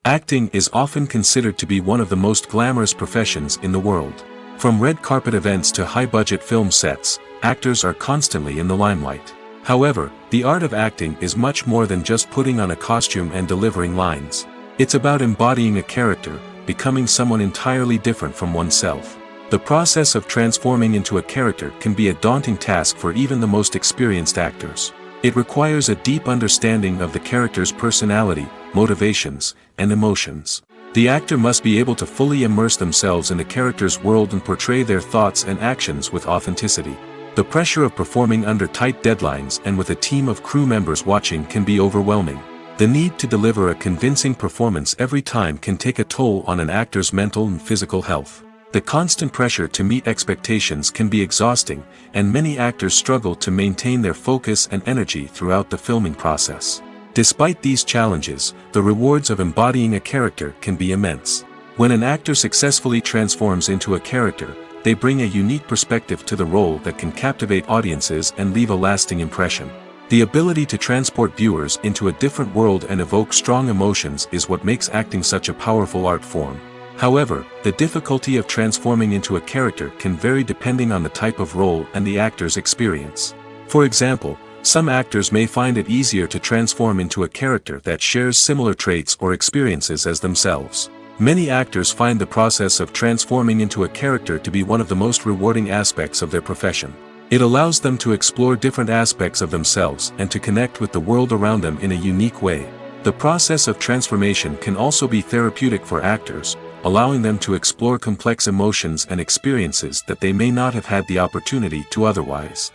Acting is often considered to be one of the most glamorous professions in the world. From red carpet events to high-budget film sets, actors are constantly in the limelight. However, the art of acting is much more than just putting on a costume and delivering lines. It's about embodying a character, becoming someone entirely different from oneself. The process of transforming into a character can be a daunting task for even the most experienced actors. It requires a deep understanding of the character's personality, motivations, and emotions. The actor must be able to fully immerse themselves in the character's world and portray their thoughts and actions with authenticity. The pressure of performing under tight deadlines and with a team of crew members watching can be overwhelming. The need to deliver a convincing performance every time can take a toll on an actor's mental and physical health. The constant pressure to meet expectations can be exhausting, and many actors struggle to maintain their focus and energy throughout the filming process. Despite these challenges, the rewards of embodying a character can be immense. When an actor successfully transforms into a character, they bring a unique perspective to the role that can captivate audiences and leave a lasting impression. The ability to transport viewers into a different world and evoke strong emotions is what makes acting such a powerful art form. However, the difficulty of transforming into a character can vary depending on the type of role and the actor's experience. For example, some actors may find it easier to transform into a character that shares similar traits or experiences as themselves. Many actors find the process of transforming into a character to be one of the most rewarding aspects of their profession. It allows them to explore different aspects of themselves and to connect with the world around them in a unique way. The process of transformation can also be therapeutic for actors, allowing them to explore complex emotions and experiences that they may not have had the opportunity to otherwise.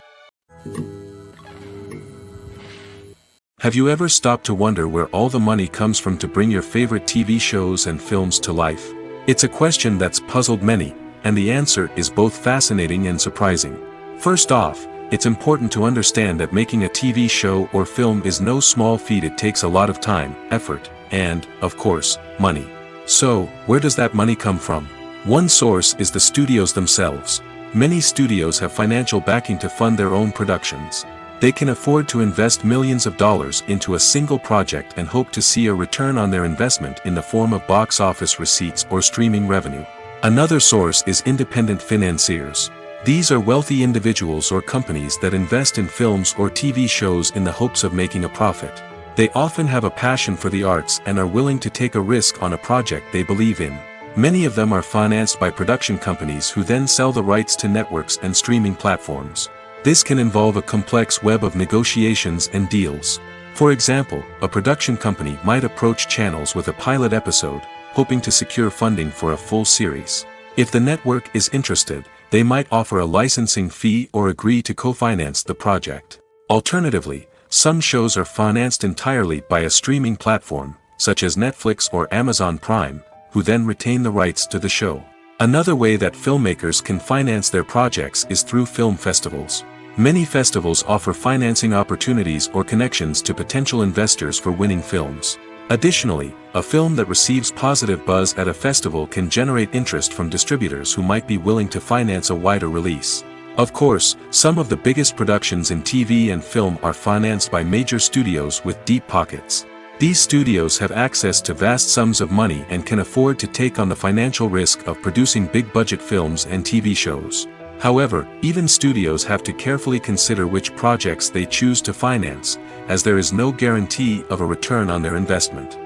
Have you ever stopped to wonder where all the money comes from to bring your favorite TV shows and films to life? It's a question that's puzzled many, and the answer is both fascinating and surprising. First off, it's important to understand that making a TV show or film is no small feat. It takes a lot of time, effort, and, of course, money. So, where does that money come from? One source is the studios themselves. Many studios have financial backing to fund their own productions. They can afford to invest millions of dollars into a single project and hope to see a return on their investment in the form of box office receipts or streaming revenue. Another source is independent financiers. These are wealthy individuals or companies that invest in films or TV shows in the hopes of making a profit. They often have a passion for the arts and are willing to take a risk on a project they believe in. Many of them are financed by production companies who then sell the rights to networks and streaming platforms. This can involve a complex web of negotiations and deals. For example, a production company might approach channels with a pilot episode, hoping to secure funding for a full series. If the network is interested, they might offer a licensing fee or agree to co-finance the project. Alternatively, some shows are financed entirely by a streaming platform, such as Netflix or Amazon Prime, who then retain the rights to the show. Another way that filmmakers can finance their projects is through film festivals. Many festivals offer financing opportunities or connections to potential investors for winning films. Additionally, a film that receives positive buzz at a festival can generate interest from distributors who might be willing to finance a wider release. Of course, some of the biggest productions in TV and film are financed by major studios with deep pockets. These studios have access to vast sums of money and can afford to take on the financial risk of producing big-budget films and TV shows. However, even studios have to carefully consider which projects they choose to finance, as there is no guarantee of a return on their investment.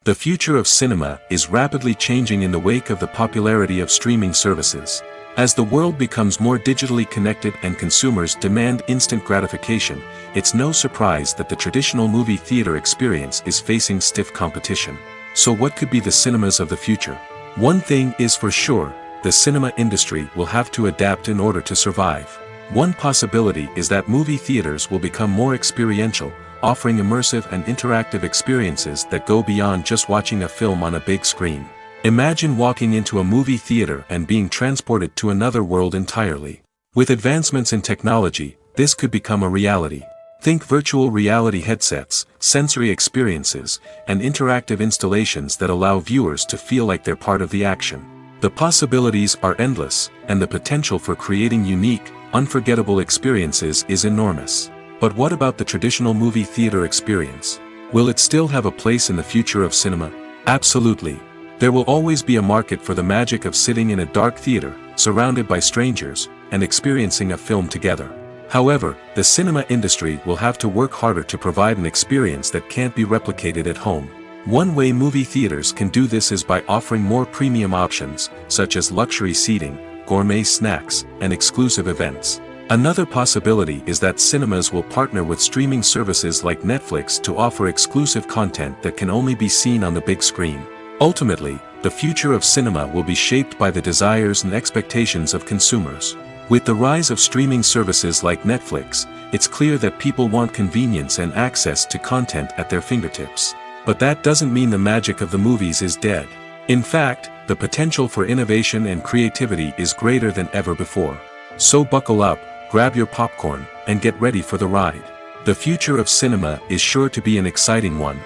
The future of cinema is rapidly changing in the wake of the popularity of streaming services. As the world becomes more digitally connected and consumers demand instant gratification, it's no surprise that the traditional movie theater experience is facing stiff competition. So what could be the cinemas of the future? One thing is for sure, the cinema industry will have to adapt in order to survive. One possibility is that movie theaters will become more experiential, offering immersive and interactive experiences that go beyond just watching a film on a big screen. Imagine walking into a movie theater and being transported to another world entirely. With advancements in technology, this could become a reality. Think virtual reality headsets, sensory experiences, and interactive installations that allow viewers to feel like they're part of the action. The possibilities are endless, and the potential for creating unique, unforgettable experiences is enormous. But what about the traditional movie theater experience? Will it still have a place in the future of cinema? Absolutely. There will always be a market for the magic of sitting in a dark theater, surrounded by strangers, and experiencing a film together. However, the cinema industry will have to work harder to provide an experience that can't be replicated at home. One way movie theaters can do this is by offering more premium options, such as luxury seating, gourmet snacks, and exclusive events. Another possibility is that cinemas will partner with streaming services like Netflix to offer exclusive content that can only be seen on the big screen. Ultimately, the future of cinema will be shaped by the desires and expectations of consumers. With the rise of streaming services like Netflix, it's clear that people want convenience and access to content at their fingertips. But that doesn't mean the magic of the movies is dead. In fact, the potential for innovation and creativity is greater than ever before. So buckle up, grab your popcorn, and get ready for the ride. The future of cinema is sure to be an exciting one.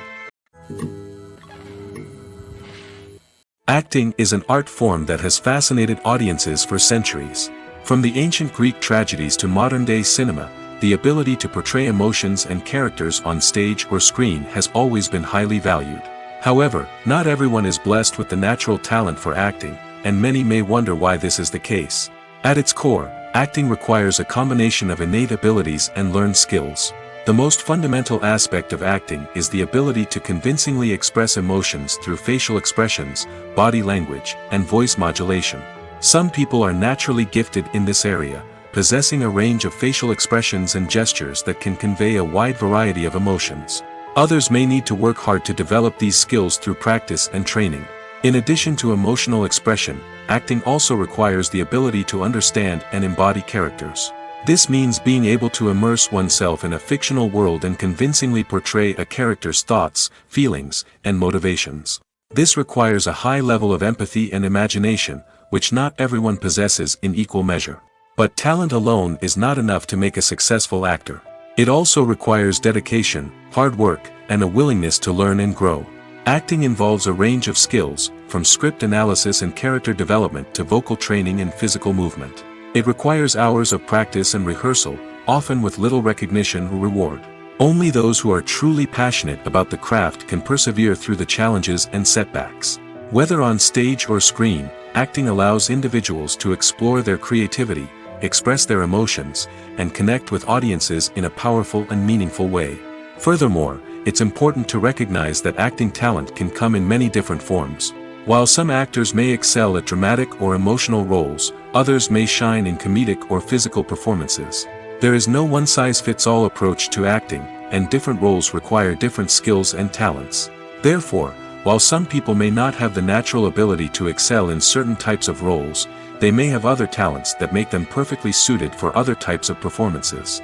Acting is an art form that has fascinated audiences for centuries. From the ancient Greek tragedies to modern-day cinema, the ability to portray emotions and characters on stage or screen has always been highly valued. However, not everyone is blessed with the natural talent for acting, and many may wonder why this is the case. At its core, acting requires a combination of innate abilities and learned skills. The most fundamental aspect of acting is the ability to convincingly express emotions through facial expressions, body language, and voice modulation. Some people are naturally gifted in this area, possessing a range of facial expressions and gestures that can convey a wide variety of emotions. Others may need to work hard to develop these skills through practice and training. In addition to emotional expression, acting also requires the ability to understand and embody characters. This means being able to immerse oneself in a fictional world and convincingly portray a character's thoughts, feelings, and motivations. This requires a high level of empathy and imagination, which not everyone possesses in equal measure. But talent alone is not enough to make a successful actor. It also requires dedication, hard work, and a willingness to learn and grow. Acting involves a range of skills, from script analysis and character development to vocal training and physical movement. It requires hours of practice and rehearsal, often with little recognition or reward. Only those who are truly passionate about the craft can persevere through the challenges and setbacks. Whether on stage or screen, acting allows individuals to explore their creativity, express their emotions, and connect with audiences in a powerful and meaningful way. Furthermore, it's important to recognize that acting talent can come in many different forms. While some actors may excel at dramatic or emotional roles, others may shine in comedic or physical performances. There is no one-size-fits-all approach to acting, and different roles require different skills and talents. Therefore, while some people may not have the natural ability to excel in certain types of roles, they may have other talents that make them perfectly suited for other types of performances.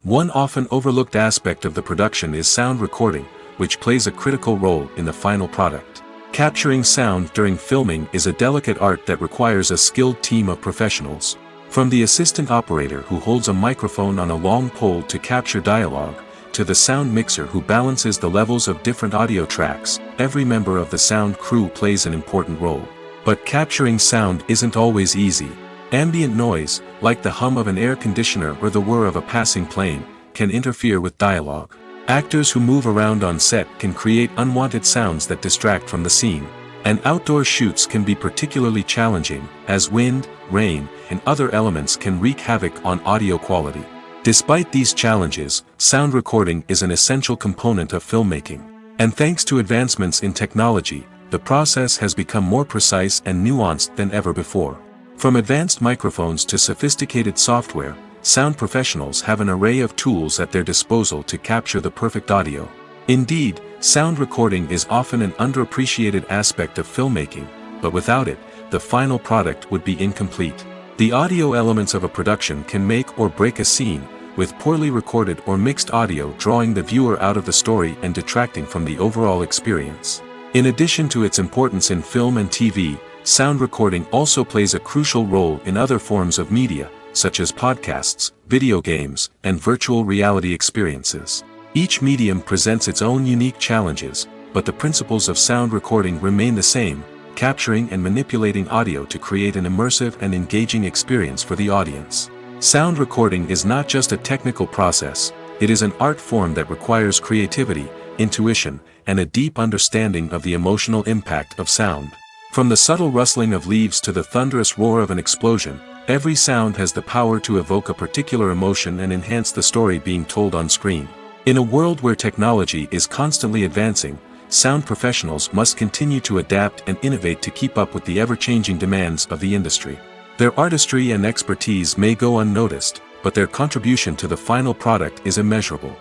One often overlooked aspect of the production is sound recording, which plays a critical role in the final product. Capturing sound during filming is a delicate art that requires a skilled team of professionals. From the assistant operator who holds a microphone on a long pole to capture dialogue, to the sound mixer who balances the levels of different audio tracks, every member of the sound crew plays an important role. But capturing sound isn't always easy. Ambient noise, like the hum of an air conditioner or the whir of a passing plane, can interfere with dialogue. Actors who move around on set can create unwanted sounds that distract from the scene. And outdoor shoots can be particularly challenging, as wind, rain, and other elements can wreak havoc on audio quality. Despite these challenges, sound recording is an essential component of filmmaking. And thanks to advancements in technology, the process has become more precise and nuanced than ever before. From advanced microphones to sophisticated software, sound professionals have an array of tools at their disposal to capture the perfect audio. Indeed, sound recording is often an underappreciated aspect of filmmaking, but without it, the final product would be incomplete. The audio elements of a production can make or break a scene, with poorly recorded or mixed audio drawing the viewer out of the story and detracting from the overall experience. In addition to its importance in film and TV, sound recording also plays a crucial role in other forms of media, such as podcasts, video games, and virtual reality experiences. Each medium presents its own unique challenges, but the principles of sound recording remain the same, capturing and manipulating audio to create an immersive and engaging experience for the audience. Sound recording is not just a technical process, it is an art form that requires creativity, intuition, and a deep understanding of the emotional impact of sound. From the subtle rustling of leaves to the thunderous roar of an explosion, every sound has the power to evoke a particular emotion and enhance the story being told on screen. In a world where technology is constantly advancing, sound professionals must continue to adapt and innovate to keep up with the ever-changing demands of the industry. Their artistry and expertise may go unnoticed, but their contribution to the final product is immeasurable.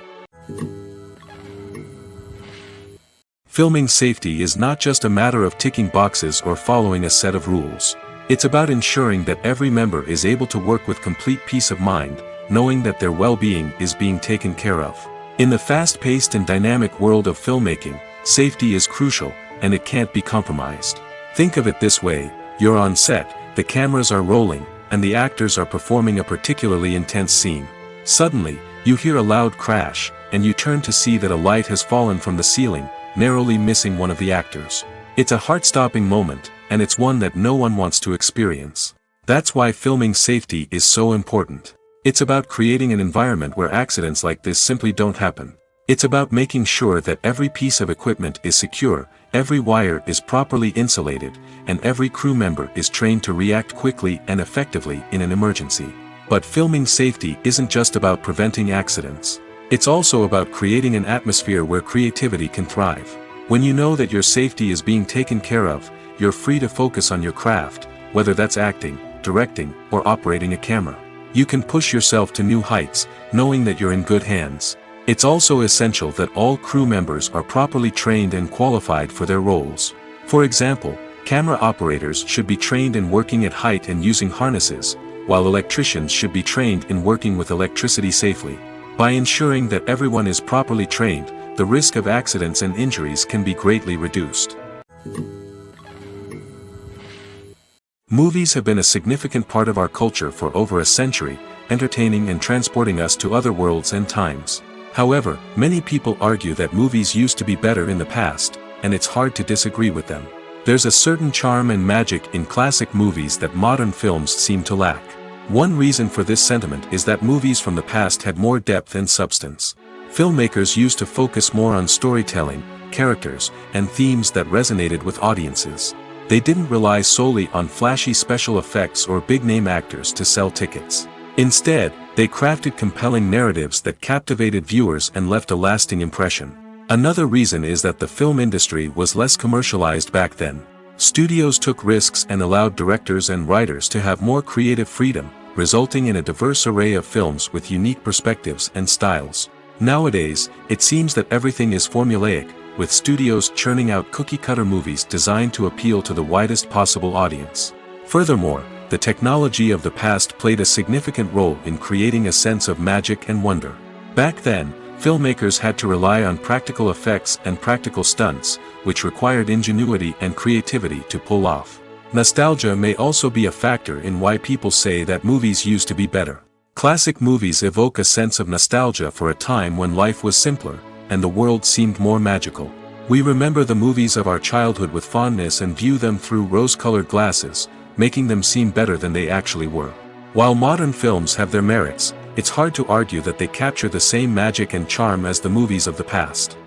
Filming safety is not just a matter of ticking boxes or following a set of rules. It's about ensuring that every member is able to work with complete peace of mind, knowing that their well-being is being taken care of. In the fast-paced and dynamic world of filmmaking, safety is crucial, and it can't be compromised. Think of it this way: you're on set, the cameras are rolling, and the actors are performing a particularly intense scene. Suddenly, you hear a loud crash, and you turn to see that a light has fallen from the ceiling, narrowly missing one of the actors. It's a heart-stopping moment, and it's one that no one wants to experience. That's why filming safety is so important. It's about creating an environment where accidents like this simply don't happen. It's about making sure that every piece of equipment is secure, every wire is properly insulated, and every crew member is trained to react quickly and effectively in an emergency. But filming safety isn't just about preventing accidents. It's also about creating an atmosphere where creativity can thrive. When you know that your safety is being taken care of, you're free to focus on your craft, whether that's acting, directing, or operating a camera. You can push yourself to new heights, knowing that you're in good hands. It's also essential that all crew members are properly trained and qualified for their roles. For example, camera operators should be trained in working at height and using harnesses, while electricians should be trained in working with electricity safely. By ensuring that everyone is properly trained, the risk of accidents and injuries can be greatly reduced. Movies have been a significant part of our culture for over a century, entertaining and transporting us to other worlds and times. However, many people argue that movies used to be better in the past, and it's hard to disagree with them. There's a certain charm and magic in classic movies that modern films seem to lack. One reason for this sentiment is that movies from the past had more depth and substance. Filmmakers used to focus more on storytelling, characters, and themes that resonated with audiences. They didn't rely solely on flashy special effects or big-name actors to sell tickets. Instead, they crafted compelling narratives that captivated viewers and left a lasting impression. Another reason is that the film industry was less commercialized back then. Studios took risks and allowed directors and writers to have more creative freedom, resulting in a diverse array of films with unique perspectives and styles. Nowadays, it seems that everything is formulaic, with studios churning out cookie-cutter movies designed to appeal to the widest possible audience. Furthermore, the technology of the past played a significant role in creating a sense of magic and wonder. Back then, filmmakers had to rely on practical effects and practical stunts, which required ingenuity and creativity to pull off. Nostalgia may also be a factor in why people say that movies used to be better. Classic movies evoke a sense of nostalgia for a time when life was simpler, and the world seemed more magical. We remember the movies of our childhood with fondness and view them through rose-colored glasses, making them seem better than they actually were. While modern films have their merits, it's hard to argue that they capture the same magic and charm as the movies of the past.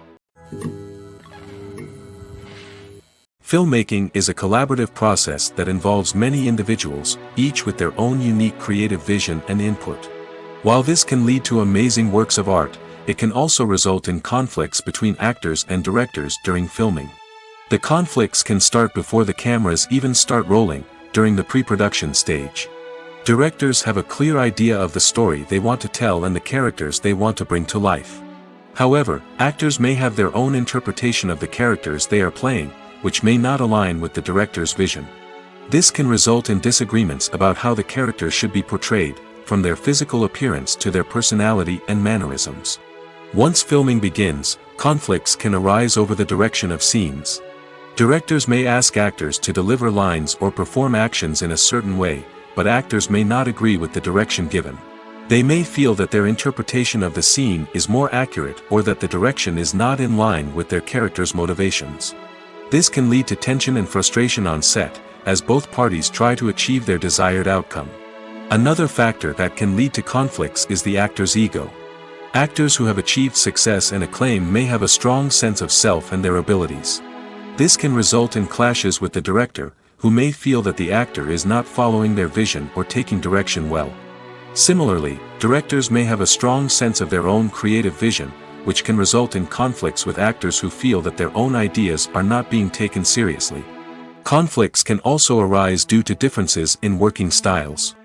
Filmmaking is a collaborative process that involves many individuals, each with their own unique creative vision and input. While this can lead to amazing works of art, it can also result in conflicts between actors and directors during filming. The conflicts can start before the cameras even start rolling, during the pre-production stage. Directors have a clear idea of the story they want to tell and the characters they want to bring to life. However, actors may have their own interpretation of the characters they are playing, which may not align with the director's vision. This can result in disagreements about how the character should be portrayed, from their physical appearance to their personality and mannerisms. Once filming begins, conflicts can arise over the direction of scenes. Directors may ask actors to deliver lines or perform actions in a certain way, but actors may not agree with the direction given. They may feel that their interpretation of the scene is more accurate or that the direction is not in line with their character's motivations. This can lead to tension and frustration on set, as both parties try to achieve their desired outcome. Another factor that can lead to conflicts is the actor's ego. Actors who have achieved success and acclaim may have a strong sense of self and their abilities. This can result in clashes with the director, who may feel that the actor is not following their vision or taking direction well. Similarly, directors may have a strong sense of their own creative vision, which can result in conflicts with actors who feel that their own ideas are not being taken seriously. Conflicts can also arise due to differences in working styles.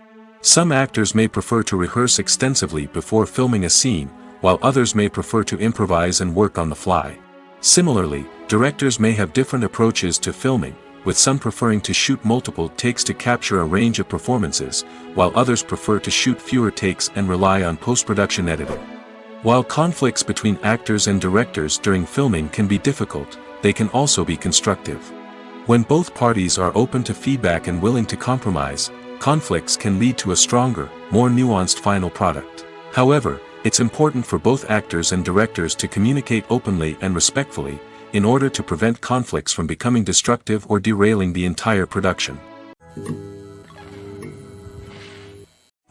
Some actors may prefer to rehearse extensively before filming a scene, while others may prefer to improvise and work on the fly. Similarly, directors may have different approaches to filming, with some preferring to shoot multiple takes to capture a range of performances, while others prefer to shoot fewer takes and rely on post-production editing. While conflicts between actors and directors during filming can be difficult, they can also be constructive. When both parties are open to feedback and willing to compromise, conflicts can lead to a stronger, more nuanced final product. However, it's important for both actors and directors to communicate openly and respectfully, in order to prevent conflicts from becoming destructive or derailing the entire production.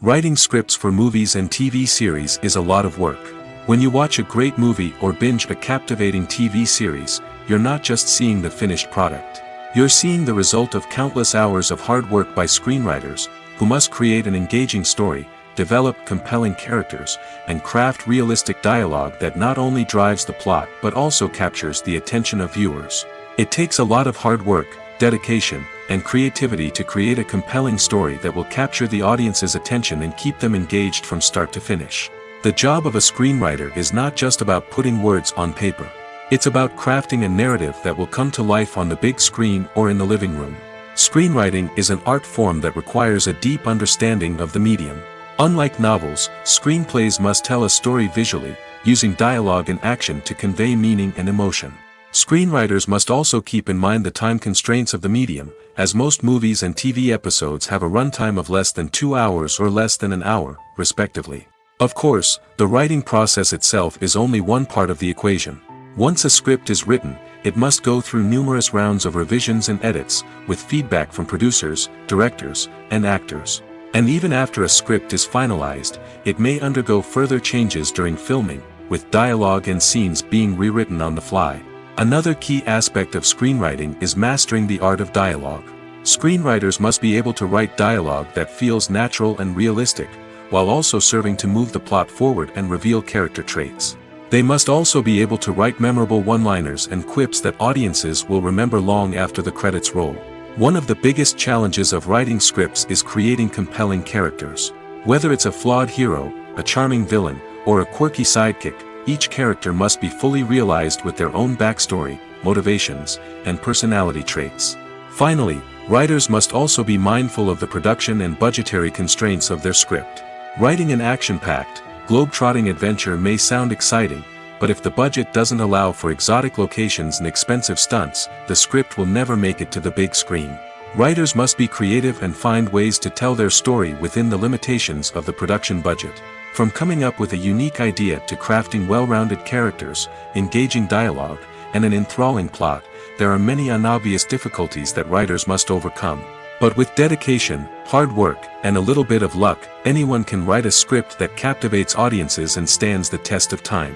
Writing scripts for movies and TV series is a lot of work. When you watch a great movie or binge a captivating TV series, you're not just seeing the finished product. You're seeing the result of countless hours of hard work by screenwriters, who must create an engaging story, develop compelling characters, and craft realistic dialogue that not only drives the plot but also captures the attention of viewers. It takes a lot of hard work, dedication, and creativity to create a compelling story that will capture the audience's attention and keep them engaged from start to finish. The job of a screenwriter is not just about putting words on paper. It's about crafting a narrative that will come to life on the big screen or in the living room. Screenwriting is an art form that requires a deep understanding of the medium. Unlike novels, screenplays must tell a story visually, using dialogue and action to convey meaning and emotion. Screenwriters must also keep in mind the time constraints of the medium, as most movies and TV episodes have a runtime of less than 2 hours or less than an hour, respectively. Of course, the writing process itself is only one part of the equation. Once a script is written, it must go through numerous rounds of revisions and edits, with feedback from producers, directors, and actors. And even after a script is finalized, it may undergo further changes during filming, with dialogue and scenes being rewritten on the fly. Another key aspect of screenwriting is mastering the art of dialogue. Screenwriters must be able to write dialogue that feels natural and realistic, while also serving to move the plot forward and reveal character traits. They must also be able to write memorable one-liners and quips that audiences will remember long after the credits roll. One of the biggest challenges of writing scripts is creating compelling characters. Whether it's a flawed hero, a charming villain, or a quirky sidekick, each character must be fully realized with their own backstory, motivations, and personality traits. Finally, writers must also be mindful of the production and budgetary constraints of their script. Writing an action-packed, globe-trotting adventure may sound exciting, but if the budget doesn't allow for exotic locations and expensive stunts, the script will never make it to the big screen. Writers must be creative and find ways to tell their story within the limitations of the production budget. From coming up with a unique idea to crafting well-rounded characters, engaging dialogue, and an enthralling plot, there are many unobvious difficulties that writers must overcome. But with dedication, hard work, and a little bit of luck, anyone can write a script that captivates audiences and stands the test of time.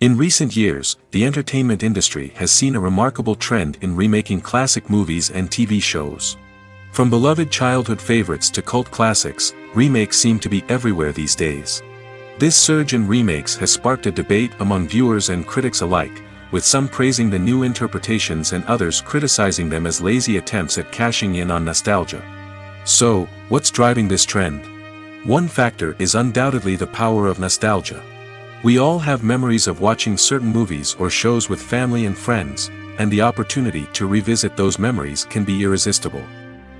In recent years, the entertainment industry has seen a remarkable trend in remaking classic movies and TV shows. From beloved childhood favorites to cult classics, remakes seem to be everywhere these days. This surge in remakes has sparked a debate among viewers and critics alike, with some praising the new interpretations and others criticizing them as lazy attempts at cashing in on nostalgia. So, what's driving this trend? One factor is undoubtedly the power of nostalgia. We all have memories of watching certain movies or shows with family and friends, and the opportunity to revisit those memories can be irresistible.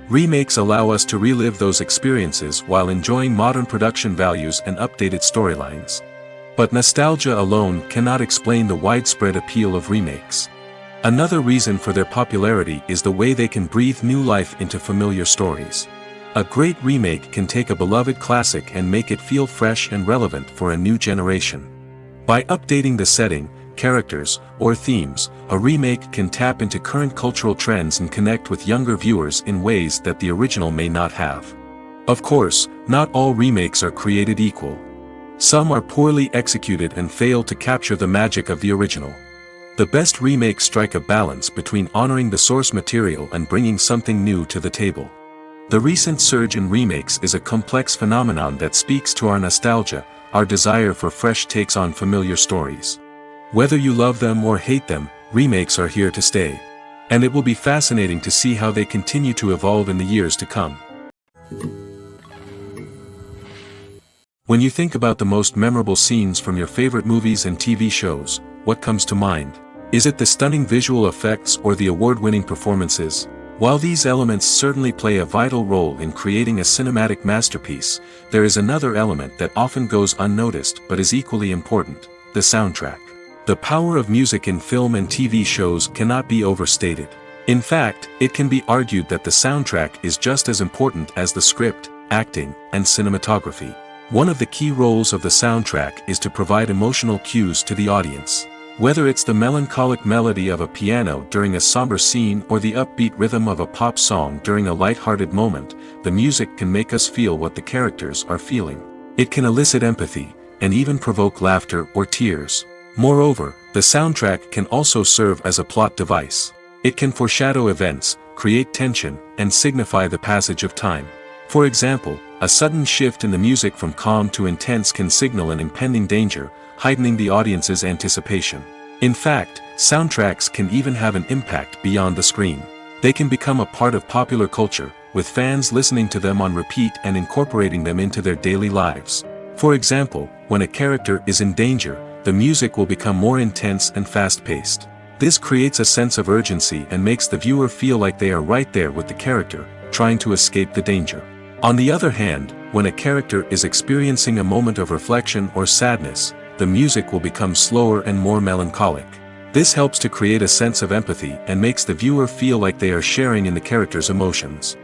Remakes allow us to relive those experiences while enjoying modern production values and updated storylines. But nostalgia alone cannot explain the widespread appeal of remakes. Another reason for their popularity is the way they can breathe new life into familiar stories. A great remake can take a beloved classic and make it feel fresh and relevant for a new generation. By updating the setting, characters, or themes, a remake can tap into current cultural trends and connect with younger viewers in ways that the original may not have. Of course, not all remakes are created equal. Some are poorly executed and fail to capture the magic of the original. The best remakes strike a balance between honoring the source material and bringing something new to the table. The recent surge in remakes is a complex phenomenon that speaks to our nostalgia, our desire for fresh takes on familiar stories. Whether you love them or hate them, remakes are here to stay. And it will be fascinating to see how they continue to evolve in the years to come. When you think about the most memorable scenes from your favorite movies and TV shows, what comes to mind? Is it the stunning visual effects or the award-winning performances? While these elements certainly play a vital role in creating a cinematic masterpiece, there is another element that often goes unnoticed but is equally important: the soundtrack. The power of music in film and TV shows cannot be overstated. In fact, it can be argued that the soundtrack is just as important as the script, acting, and cinematography. One of the key roles of the soundtrack is to provide emotional cues to the audience. Whether it's the melancholic melody of a piano during a somber scene or the upbeat rhythm of a pop song during a light-hearted moment, the music can make us feel what the characters are feeling. It can elicit empathy, and even provoke laughter or tears. Moreover, the soundtrack can also serve as a plot device. It can foreshadow events, create tension, and signify the passage of time. For example, a sudden shift in the music from calm to intense can signal an impending danger, heightening the audience's anticipation. In fact, soundtracks can even have an impact beyond the screen. They can become a part of popular culture, with fans listening to them on repeat and incorporating them into their daily lives. For example, when a character is in danger, the music will become more intense and fast-paced. This creates a sense of urgency and makes the viewer feel like they are right there with the character, trying to escape the danger. On the other hand, when a character is experiencing a moment of reflection or sadness, the music will become slower and more melancholic. This helps to create a sense of empathy and makes the viewer feel like they are sharing in the character's emotions.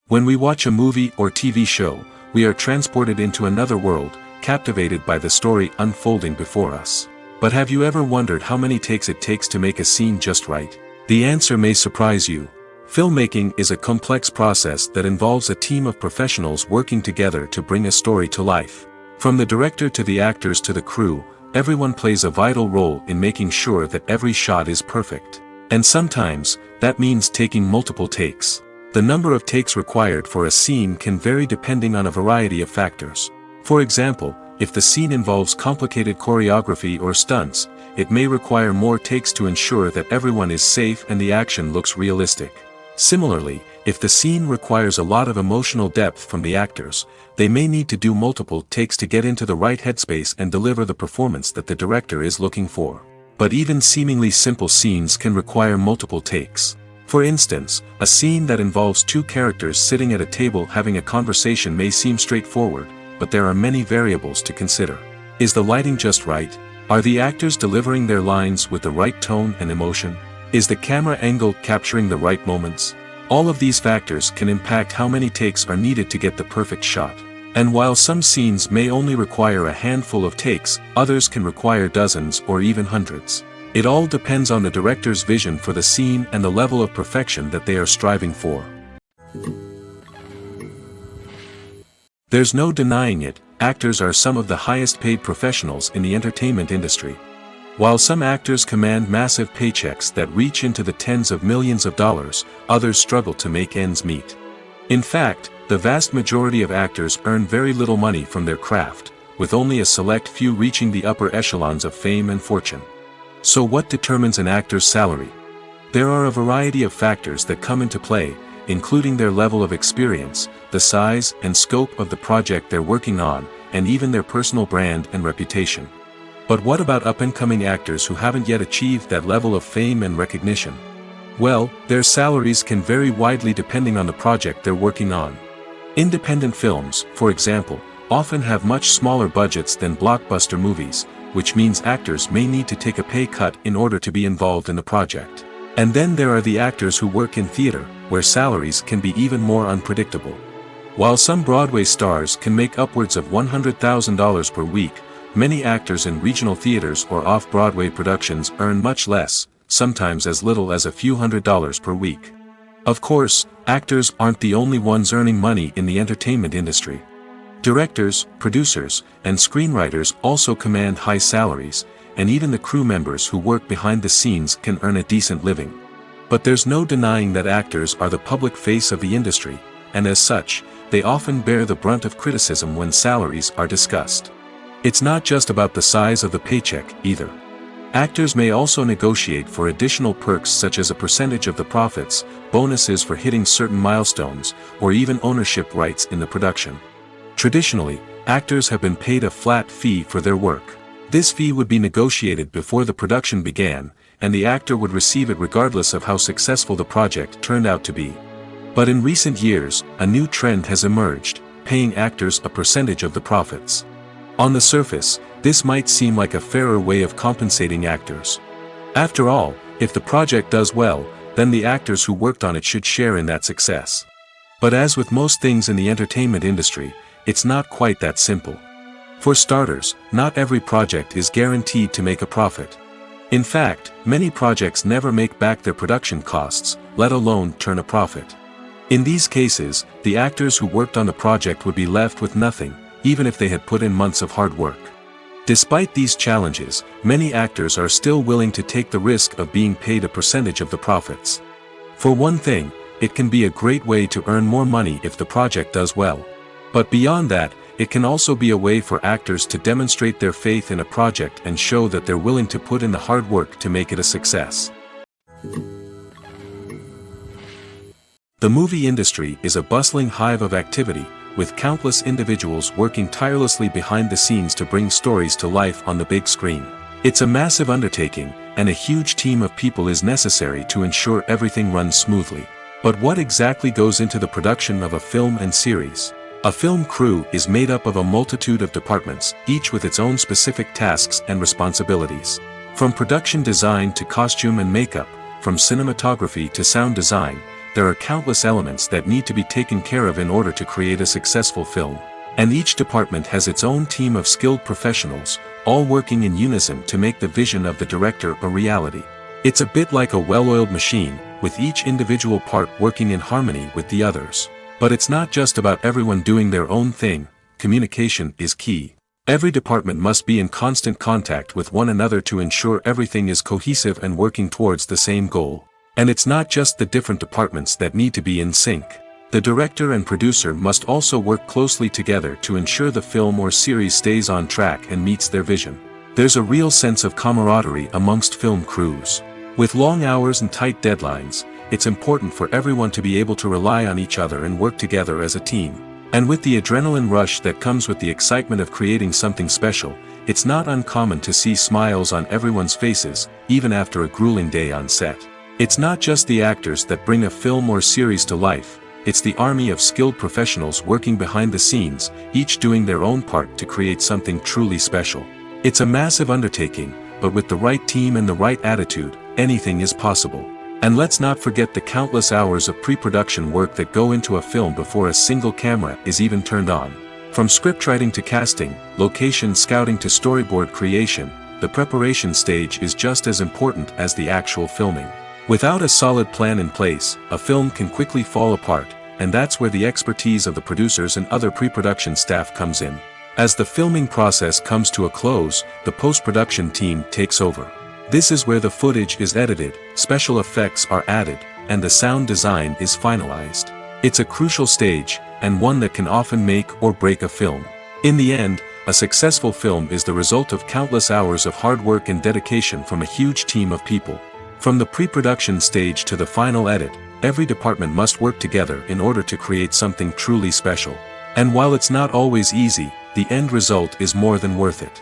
When we watch a movie or TV show, we are transported into another world, captivated by the story unfolding before us. But have you ever wondered how many takes it takes to make a scene just right? The answer may surprise you. Filmmaking is a complex process that involves a team of professionals working together to bring a story to life. From the director to the actors to the crew, everyone plays a vital role in making sure that every shot is perfect. And sometimes, that means taking multiple takes. The number of takes required for a scene can vary depending on a variety of factors. For example, if the scene involves complicated choreography or stunts, it may require more takes to ensure that everyone is safe and the action looks realistic. Similarly, if the scene requires a lot of emotional depth from the actors, they may need to do multiple takes to get into the right headspace and deliver the performance that the director is looking for. But even seemingly simple scenes can require multiple takes. For instance, a scene that involves two characters sitting at a table having a conversation may seem straightforward, but there are many variables to consider. Is the lighting just right? Are the actors delivering their lines with the right tone and emotion? Is the camera angle capturing the right moments? All of these factors can impact how many takes are needed to get the perfect shot. And while some scenes may only require a handful of takes, others can require dozens or even hundreds. It all depends on the director's vision for the scene and the level of perfection that they are striving for. There's no denying it, actors are some of the highest paid professionals in the entertainment industry. While some actors command massive paychecks that reach into the tens of millions of dollars, others struggle to make ends meet. In fact, the vast majority of actors earn very little money from their craft, with only a select few reaching the upper echelons of fame and fortune. So what determines an actor's salary? There are a variety of factors that come into play, including their level of experience, the size and scope of the project they're working on, and even their personal brand and reputation. But what about up-and-coming actors who haven't yet achieved that level of fame and recognition? Well, their salaries can vary widely depending on the project they're working on. Independent films, for example, often have much smaller budgets than blockbuster movies, which means actors may need to take a pay cut in order to be involved in the project. And then there are the actors who work in theater, where salaries can be even more unpredictable. While some Broadway stars can make upwards of $100,000 per week, many actors in regional theaters or off-Broadway productions earn much less, sometimes as little as a few $100s per week. Of course, actors aren't the only ones earning money in the entertainment industry. Directors, producers, and screenwriters also command high salaries, and even the crew members who work behind the scenes can earn a decent living. But there's no denying that actors are the public face of the industry, and as such, they often bear the brunt of criticism when salaries are discussed. It's not just about the size of the paycheck, either. Actors may also negotiate for additional perks such as a percentage of the profits, bonuses for hitting certain milestones, or even ownership rights in the production. Traditionally, actors have been paid a flat fee for their work. This fee would be negotiated before the production began, and the actor would receive it regardless of how successful the project turned out to be. But in recent years, a new trend has emerged, paying actors a percentage of the profits. On the surface, this might seem like a fairer way of compensating actors. After all, if the project does well, then the actors who worked on it should share in that success. But as with most things in the entertainment industry, it's not quite that simple. For starters, not every project is guaranteed to make a profit. In fact, many projects never make back their production costs, let alone turn a profit. In these cases, the actors who worked on the project would be left with nothing, even if they had put in months of hard work. Despite these challenges, many actors are still willing to take the risk of being paid a percentage of the profits. For one thing, it can be a great way to earn more money if the project does well. But beyond that, it can also be a way for actors to demonstrate their faith in a project and show that they're willing to put in the hard work to make it a success. The movie industry is a bustling hive of activity, with countless individuals working tirelessly behind the scenes to bring stories to life on the big screen. It's a massive undertaking, and a huge team of people is necessary to ensure everything runs smoothly. But what exactly goes into the production of a film and series? A film crew is made up of a multitude of departments, each with its own specific tasks and responsibilities. From production design to costume and makeup, from cinematography to sound design, there are countless elements that need to be taken care of in order to create a successful film. And each department has its own team of skilled professionals, all working in unison to make the vision of the director a reality. It's a bit like a well-oiled machine, with each individual part working in harmony with the others. But it's not just about everyone doing their own thing, communication is key. Every department must be in constant contact with one another to ensure everything is cohesive and working towards the same goal. And it's not just the different departments that need to be in sync. The director and producer must also work closely together to ensure the film or series stays on track and meets their vision. There's a real sense of camaraderie amongst film crews. With long hours and tight deadlines, it's important for everyone to be able to rely on each other and work together as a team. And with the adrenaline rush that comes with the excitement of creating something special, it's not uncommon to see smiles on everyone's faces, even after a grueling day on set. It's not just the actors that bring a film or series to life, it's the army of skilled professionals working behind the scenes, each doing their own part to create something truly special. It's a massive undertaking, but with the right team and the right attitude, anything is possible. And let's not forget the countless hours of pre-production work that go into a film before a single camera is even turned on. From scriptwriting to casting, location scouting to storyboard creation, the preparation stage is just as important as the actual filming. Without a solid plan in place, a film can quickly fall apart, and that's where the expertise of the producers and other pre-production staff comes in. As the filming process comes to a close, the post-production team takes over. This is where the footage is edited, special effects are added, and the sound design is finalized. It's a crucial stage, and one that can often make or break a film. In the end, a successful film is the result of countless hours of hard work and dedication from a huge team of people. From the pre-production stage to the final edit, every department must work together in order to create something truly special. And while it's not always easy, the end result is more than worth it.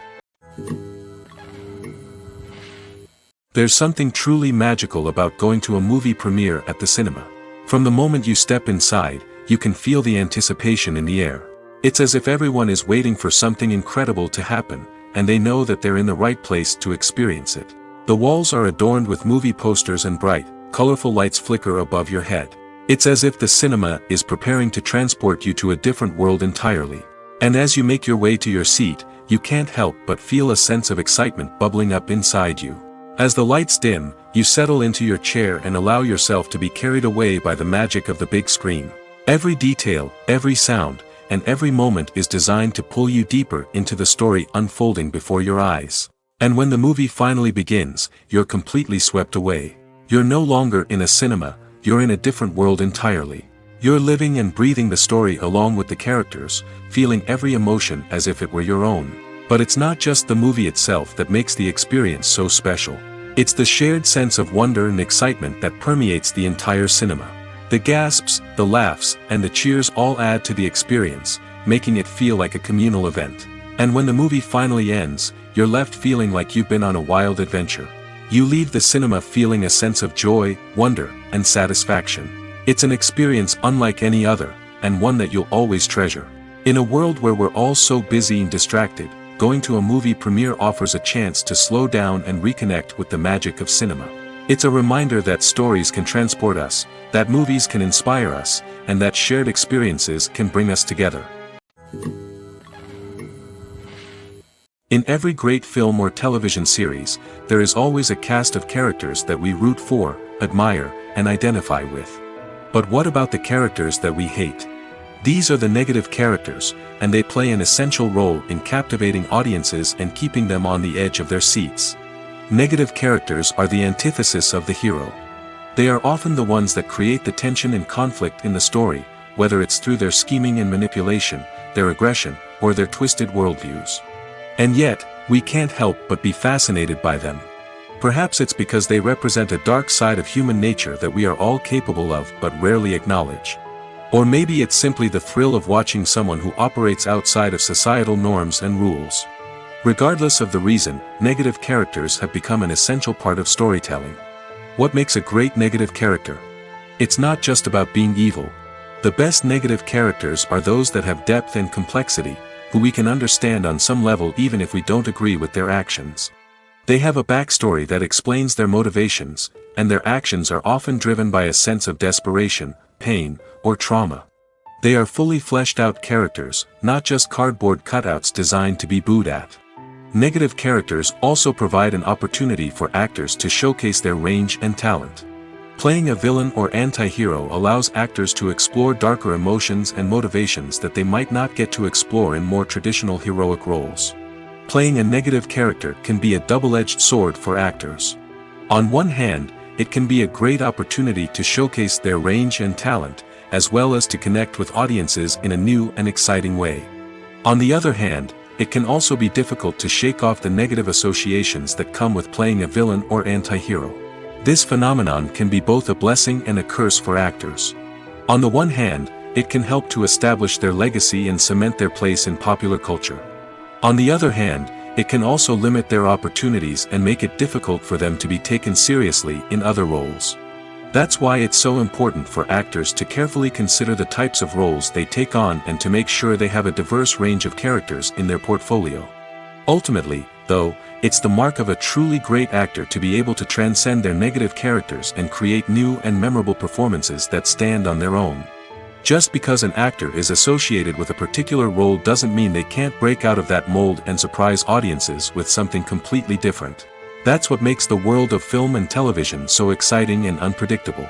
There's something truly magical about going to a movie premiere at the cinema. From the moment you step inside, you can feel the anticipation in the air. It's as if everyone is waiting for something incredible to happen, and they know that they're in the right place to experience it. The walls are adorned with movie posters and bright, colorful lights flicker above your head. It's as if the cinema is preparing to transport you to a different world entirely. And as you make your way to your seat, you can't help but feel a sense of excitement bubbling up inside you. As the lights dim, you settle into your chair and allow yourself to be carried away by the magic of the big screen. Every detail, every sound, and every moment is designed to pull you deeper into the story unfolding before your eyes. And when the movie finally begins, you're completely swept away. You're no longer in a cinema, you're in a different world entirely. You're living and breathing the story along with the characters, feeling every emotion as if it were your own. But it's not just the movie itself that makes the experience so special. It's the shared sense of wonder and excitement that permeates the entire cinema. The gasps, the laughs, and the cheers all add to the experience, making it feel like a communal event. And when the movie finally ends, you're left feeling like you've been on a wild adventure. You leave the cinema feeling a sense of joy, wonder, and satisfaction. It's an experience unlike any other, and one that you'll always treasure. In a world where we're all so busy and distracted, going to a movie premiere offers a chance to slow down and reconnect with the magic of cinema. It's a reminder that stories can transport us, that movies can inspire us, and that shared experiences can bring us together. In every great film or television series, there is always a cast of characters that we root for, admire, and identify with. But what about the characters that we hate? These are the negative characters, and they play an essential role in captivating audiences and keeping them on the edge of their seats. Negative characters are the antithesis of the hero. They are often the ones that create the tension and conflict in the story, whether it's through their scheming and manipulation, their aggression, or their twisted worldviews. And yet, we can't help but be fascinated by them. Perhaps it's because they represent a dark side of human nature that we are all capable of but rarely acknowledge. Or maybe it's simply the thrill of watching someone who operates outside of societal norms and rules. Regardless of the reason, negative characters have become an essential part of storytelling. What makes a great negative character? It's not just about being evil. The best negative characters are those that have depth and complexity, who we can understand on some level even if we don't agree with their actions. They have a backstory that explains their motivations, and their actions are often driven by a sense of desperation, pain, or trauma. They are fully fleshed out characters, not just cardboard cutouts designed to be booed at. Negative characters also provide an opportunity for actors to showcase their range and talent. Playing a villain or anti-hero allows actors to explore darker emotions and motivations that they might not get to explore in more traditional heroic roles. Playing a negative character can be a double-edged sword for actors. On one hand, it can be a great opportunity to showcase their range and talent, as well as to connect with audiences in a new and exciting way. On the other hand, it can also be difficult to shake off the negative associations that come with playing a villain or anti-hero. This phenomenon can be both a blessing and a curse for actors. On the one hand, it can help to establish their legacy and cement their place in popular culture. On the other hand, it can also limit their opportunities and make it difficult for them to be taken seriously in other roles. That's why it's so important for actors to carefully consider the types of roles they take on and to make sure they have a diverse range of characters in their portfolio. Ultimately, though, it's the mark of a truly great actor to be able to transcend their negative characters and create new and memorable performances that stand on their own. Just because an actor is associated with a particular role doesn't mean they can't break out of that mold and surprise audiences with something completely different. That's what makes the world of film and television so exciting and unpredictable.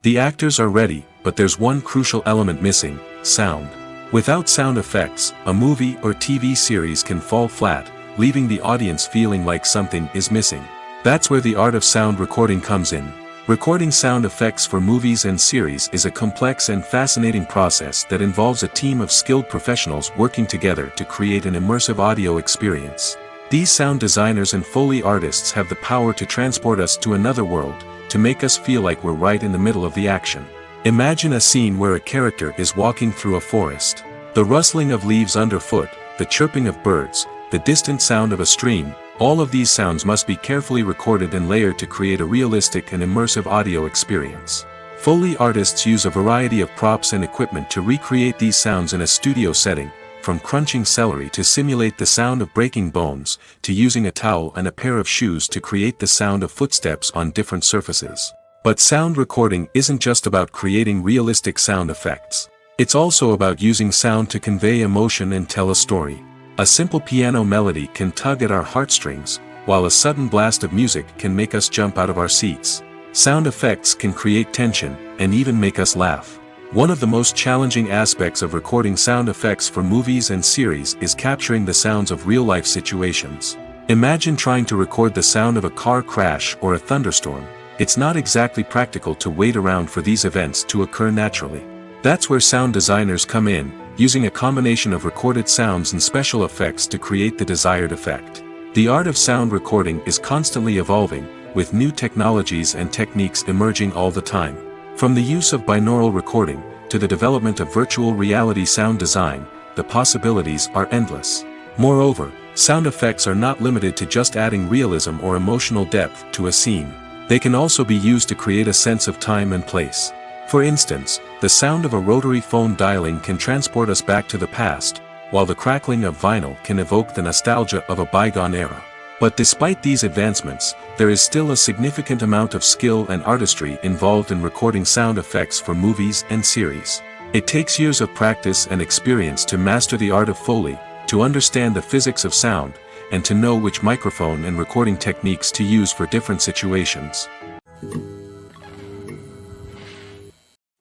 The actors are ready, but there's one crucial element missing: sound. Without sound effects, a movie or TV series can fall flat, leaving the audience feeling like something is missing. That's where the art of sound recording comes in. Recording sound effects for movies and series is a complex and fascinating process that involves a team of skilled professionals working together to create an immersive audio experience. These sound designers and Foley artists have the power to transport us to another world, to make us feel like we're right in the middle of the action. Imagine a scene where a character is walking through a forest. The rustling of leaves underfoot, the chirping of birds, the distant sound of a stream, all of these sounds must be carefully recorded and layered to create a realistic and immersive audio experience. Foley artists use a variety of props and equipment to recreate these sounds in a studio setting, from crunching celery to simulate the sound of breaking bones, to using a towel and a pair of shoes to create the sound of footsteps on different surfaces. But sound recording isn't just about creating realistic sound effects. It's also about using sound to convey emotion and tell a story. A simple piano melody can tug at our heartstrings, while a sudden blast of music can make us jump out of our seats. Sound effects can create tension, and even make us laugh. One of the most challenging aspects of recording sound effects for movies and series is capturing the sounds of real-life situations. Imagine trying to record the sound of a car crash or a thunderstorm. It's not exactly practical to wait around for these events to occur naturally. That's where sound designers come in, using a combination of recorded sounds and special effects to create the desired effect. The art of sound recording is constantly evolving, with new technologies and techniques emerging all the time. From the use of binaural recording, to the development of virtual reality sound design, the possibilities are endless. Moreover, sound effects are not limited to just adding realism or emotional depth to a scene. They can also be used to create a sense of time and place. For instance, the sound of a rotary phone dialing can transport us back to the past, while the crackling of vinyl can evoke the nostalgia of a bygone era. But despite these advancements, there is still a significant amount of skill and artistry involved in recording sound effects for movies and series. It takes years of practice and experience to master the art of Foley, to understand the physics of sound, and to know which microphone and recording techniques to use for different situations.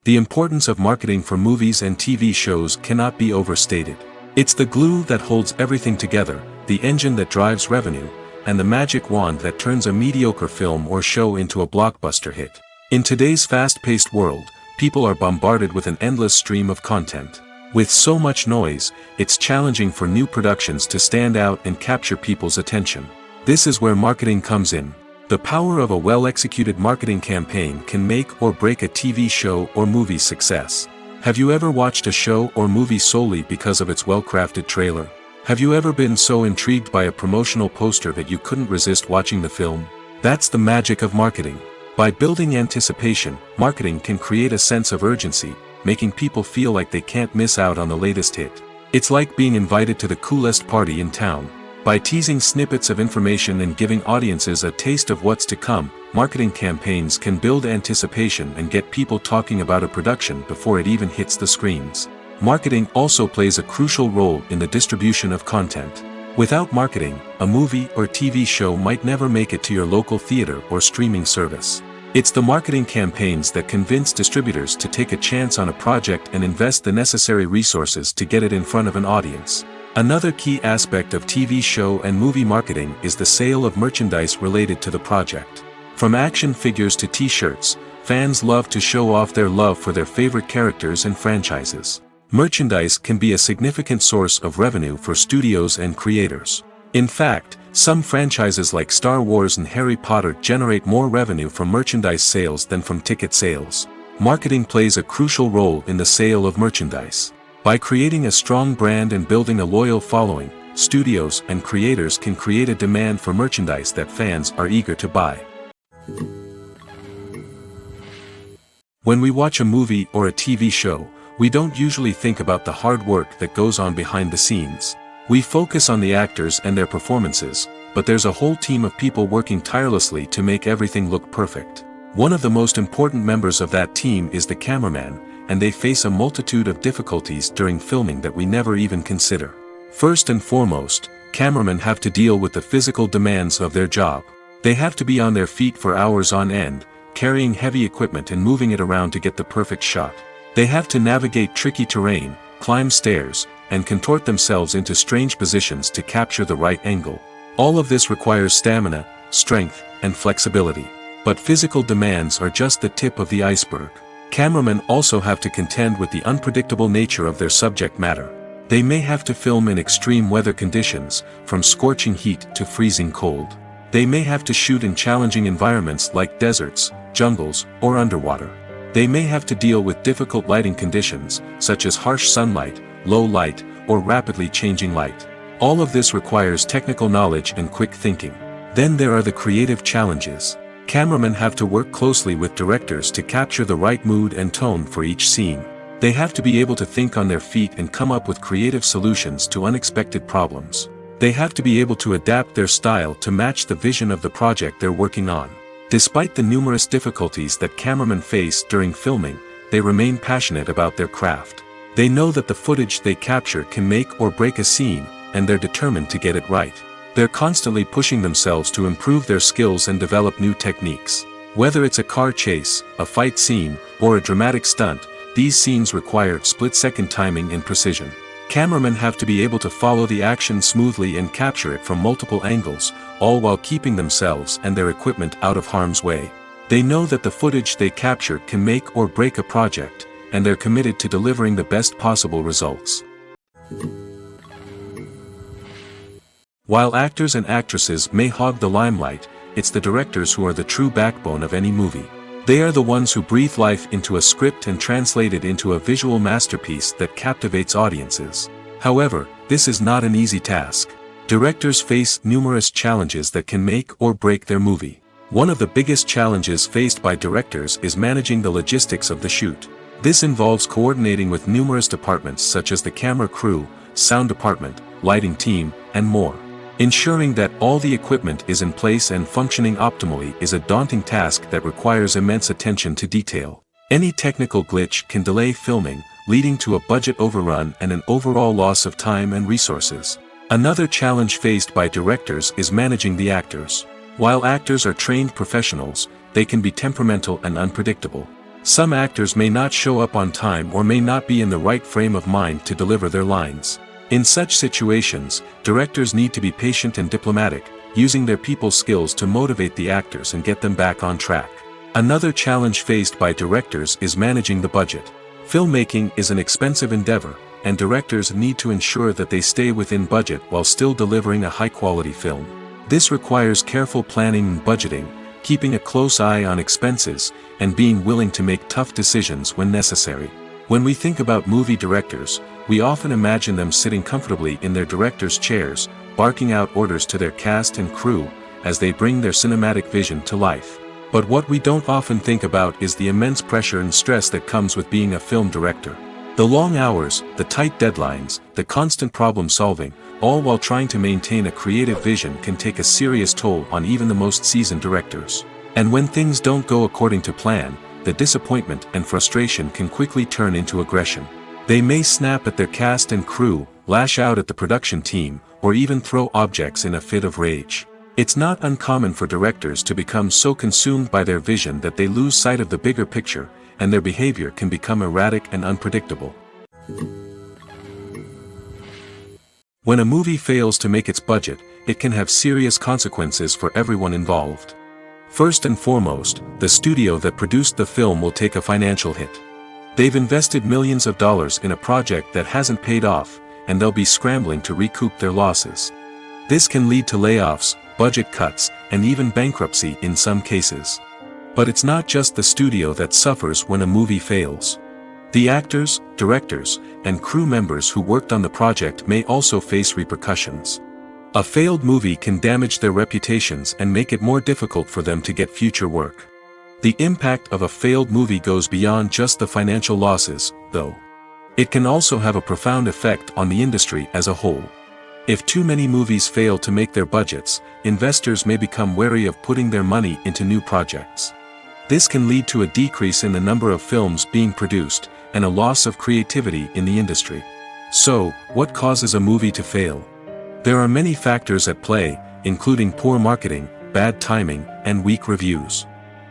The importance of marketing for movies and TV shows cannot be overstated. It's the glue that holds everything together, the engine that drives revenue, and the magic wand that turns a mediocre film or show into a blockbuster hit. In today's fast-paced world, people are bombarded with an endless stream of content. With so much noise, it's challenging for new productions to stand out and capture people's attention. This is where marketing comes in. The power of a well-executed marketing campaign can make or break a TV show or movie's success. Have you ever watched a show or movie solely because of its well-crafted trailer? Have you ever been so intrigued by a promotional poster that you couldn't resist watching the film? That's the magic of marketing. By building anticipation, marketing can create a sense of urgency, making people feel like they can't miss out on the latest hit. It's like being invited to the coolest party in town. By teasing snippets of information and giving audiences a taste of what's to come, marketing campaigns can build anticipation and get people talking about a production before it even hits the screens. Marketing also plays a crucial role in the distribution of content. Without marketing, a movie or TV show might never make it to your local theater or streaming service. It's the marketing campaigns that convince distributors to take a chance on a project and invest the necessary resources to get it in front of an audience. Another key aspect of TV show and movie marketing is the sale of merchandise related to the project. From action figures to t-shirts, fans love to show off their love for their favorite characters and franchises. Merchandise can be a significant source of revenue for studios and creators. In fact, some franchises like Star Wars and Harry Potter generate more revenue from merchandise sales than from ticket sales. Marketing plays a crucial role in the sale of merchandise. By creating a strong brand and building a loyal following, studios and creators can create a demand for merchandise that fans are eager to buy. When we watch a movie or a TV show, we don't usually think about the hard work that goes on behind the scenes. We focus on the actors and their performances, but there's a whole team of people working tirelessly to make everything look perfect. One of the most important members of that team is the cameraman, and they face a multitude of difficulties during filming that we never even consider. First and foremost, cameramen have to deal with the physical demands of their job. They have to be on their feet for hours on end, carrying heavy equipment and moving it around to get the perfect shot. They have to navigate tricky terrain, climb stairs, and contort themselves into strange positions to capture the right angle. All of this requires stamina, strength, and flexibility. But physical demands are just the tip of the iceberg. Cameramen also have to contend with the unpredictable nature of their subject matter. They may have to film in extreme weather conditions, from scorching heat to freezing cold. They may have to shoot in challenging environments like deserts, jungles, or underwater. They may have to deal with difficult lighting conditions, such as harsh sunlight, low light, or rapidly changing light. All of this requires technical knowledge and quick thinking. Then there are the creative challenges. Cameramen have to work closely with directors to capture the right mood and tone for each scene. They have to be able to think on their feet and come up with creative solutions to unexpected problems. They have to be able to adapt their style to match the vision of the project they're working on. Despite the numerous difficulties that cameramen face during filming, they remain passionate about their craft. They know that the footage they capture can make or break a scene, and they're determined to get it right. They're constantly pushing themselves to improve their skills and develop new techniques. Whether it's a car chase, a fight scene, or a dramatic stunt, these scenes require split-second timing and precision. Cameramen have to be able to follow the action smoothly and capture it from multiple angles, all while keeping themselves and their equipment out of harm's way. They know that the footage they capture can make or break a project, and they're committed to delivering the best possible results. While actors and actresses may hog the limelight, it's the directors who are the true backbone of any movie. They are the ones who breathe life into a script and translate it into a visual masterpiece that captivates audiences. However, this is not an easy task. Directors face numerous challenges that can make or break their movie. One of the biggest challenges faced by directors is managing the logistics of the shoot. This involves coordinating with numerous departments such as the camera crew, sound department, lighting team, and more. Ensuring that all the equipment is in place and functioning optimally is a daunting task that requires immense attention to detail. Any technical glitch can delay filming, leading to a budget overrun and an overall loss of time and resources. Another challenge faced by directors is managing the actors. While actors are trained professionals, they can be temperamental and unpredictable. Some actors may not show up on time or may not be in the right frame of mind to deliver their lines. In such situations, directors need to be patient and diplomatic, using their people skills to motivate the actors and get them back on track. Another challenge faced by directors is managing the budget. Filmmaking is an expensive endeavor, and directors need to ensure that they stay within budget while still delivering a high-quality film. This requires careful planning and budgeting, keeping a close eye on expenses, and being willing to make tough decisions when necessary. When we think about movie directors, we often imagine them sitting comfortably in their director's chairs, barking out orders to their cast and crew, as they bring their cinematic vision to life. But what we don't often think about is the immense pressure and stress that comes with being a film director. The long hours, the tight deadlines, the constant problem solving, all while trying to maintain a creative vision can take a serious toll on even the most seasoned directors. And when things don't go according to plan, the disappointment and frustration can quickly turn into aggression. They may snap at their cast and crew, lash out at the production team, or even throw objects in a fit of rage. It's not uncommon for directors to become so consumed by their vision that they lose sight of the bigger picture, and their behavior can become erratic and unpredictable. When a movie fails to make its budget, it can have serious consequences for everyone involved. First and foremost, the studio that produced the film will take a financial hit. They've invested millions of dollars in a project that hasn't paid off, and they'll be scrambling to recoup their losses. This can lead to layoffs, budget cuts, and even bankruptcy in some cases. But it's not just the studio that suffers when a movie fails. The actors, directors, and crew members who worked on the project may also face repercussions. A failed movie can damage their reputations and make it more difficult for them to get future work. The impact of a failed movie goes beyond just the financial losses, though. It can also have a profound effect on the industry as a whole. If too many movies fail to make their budgets, investors may become wary of putting their money into new projects. This can lead to a decrease in the number of films being produced, and a loss of creativity in the industry. So, what causes a movie to fail? There are many factors at play, including poor marketing, bad timing, and weak reviews.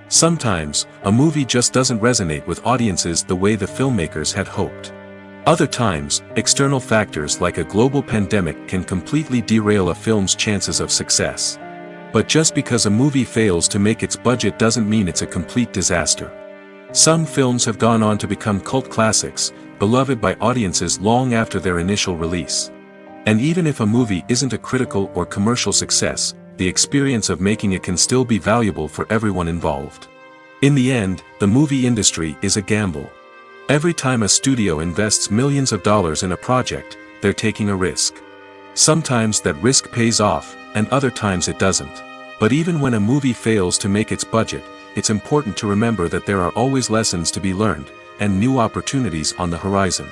Sometimes, a movie just doesn't resonate with audiences the way the filmmakers had hoped. Other times, external factors like a global pandemic can completely derail a film's chances of success. But just because a movie fails to make its budget doesn't mean it's a complete disaster. Some films have gone on to become cult classics, beloved by audiences long after their initial release. And even if a movie isn't a critical or commercial success, the experience of making it can still be valuable for everyone involved. In the end, the movie industry is a gamble. Every time a studio invests millions of dollars in a project, they're taking a risk. Sometimes that risk pays off, and other times it doesn't. But even when a movie fails to make its budget, it's important to remember that there are always lessons to be learned, and new opportunities on the horizon.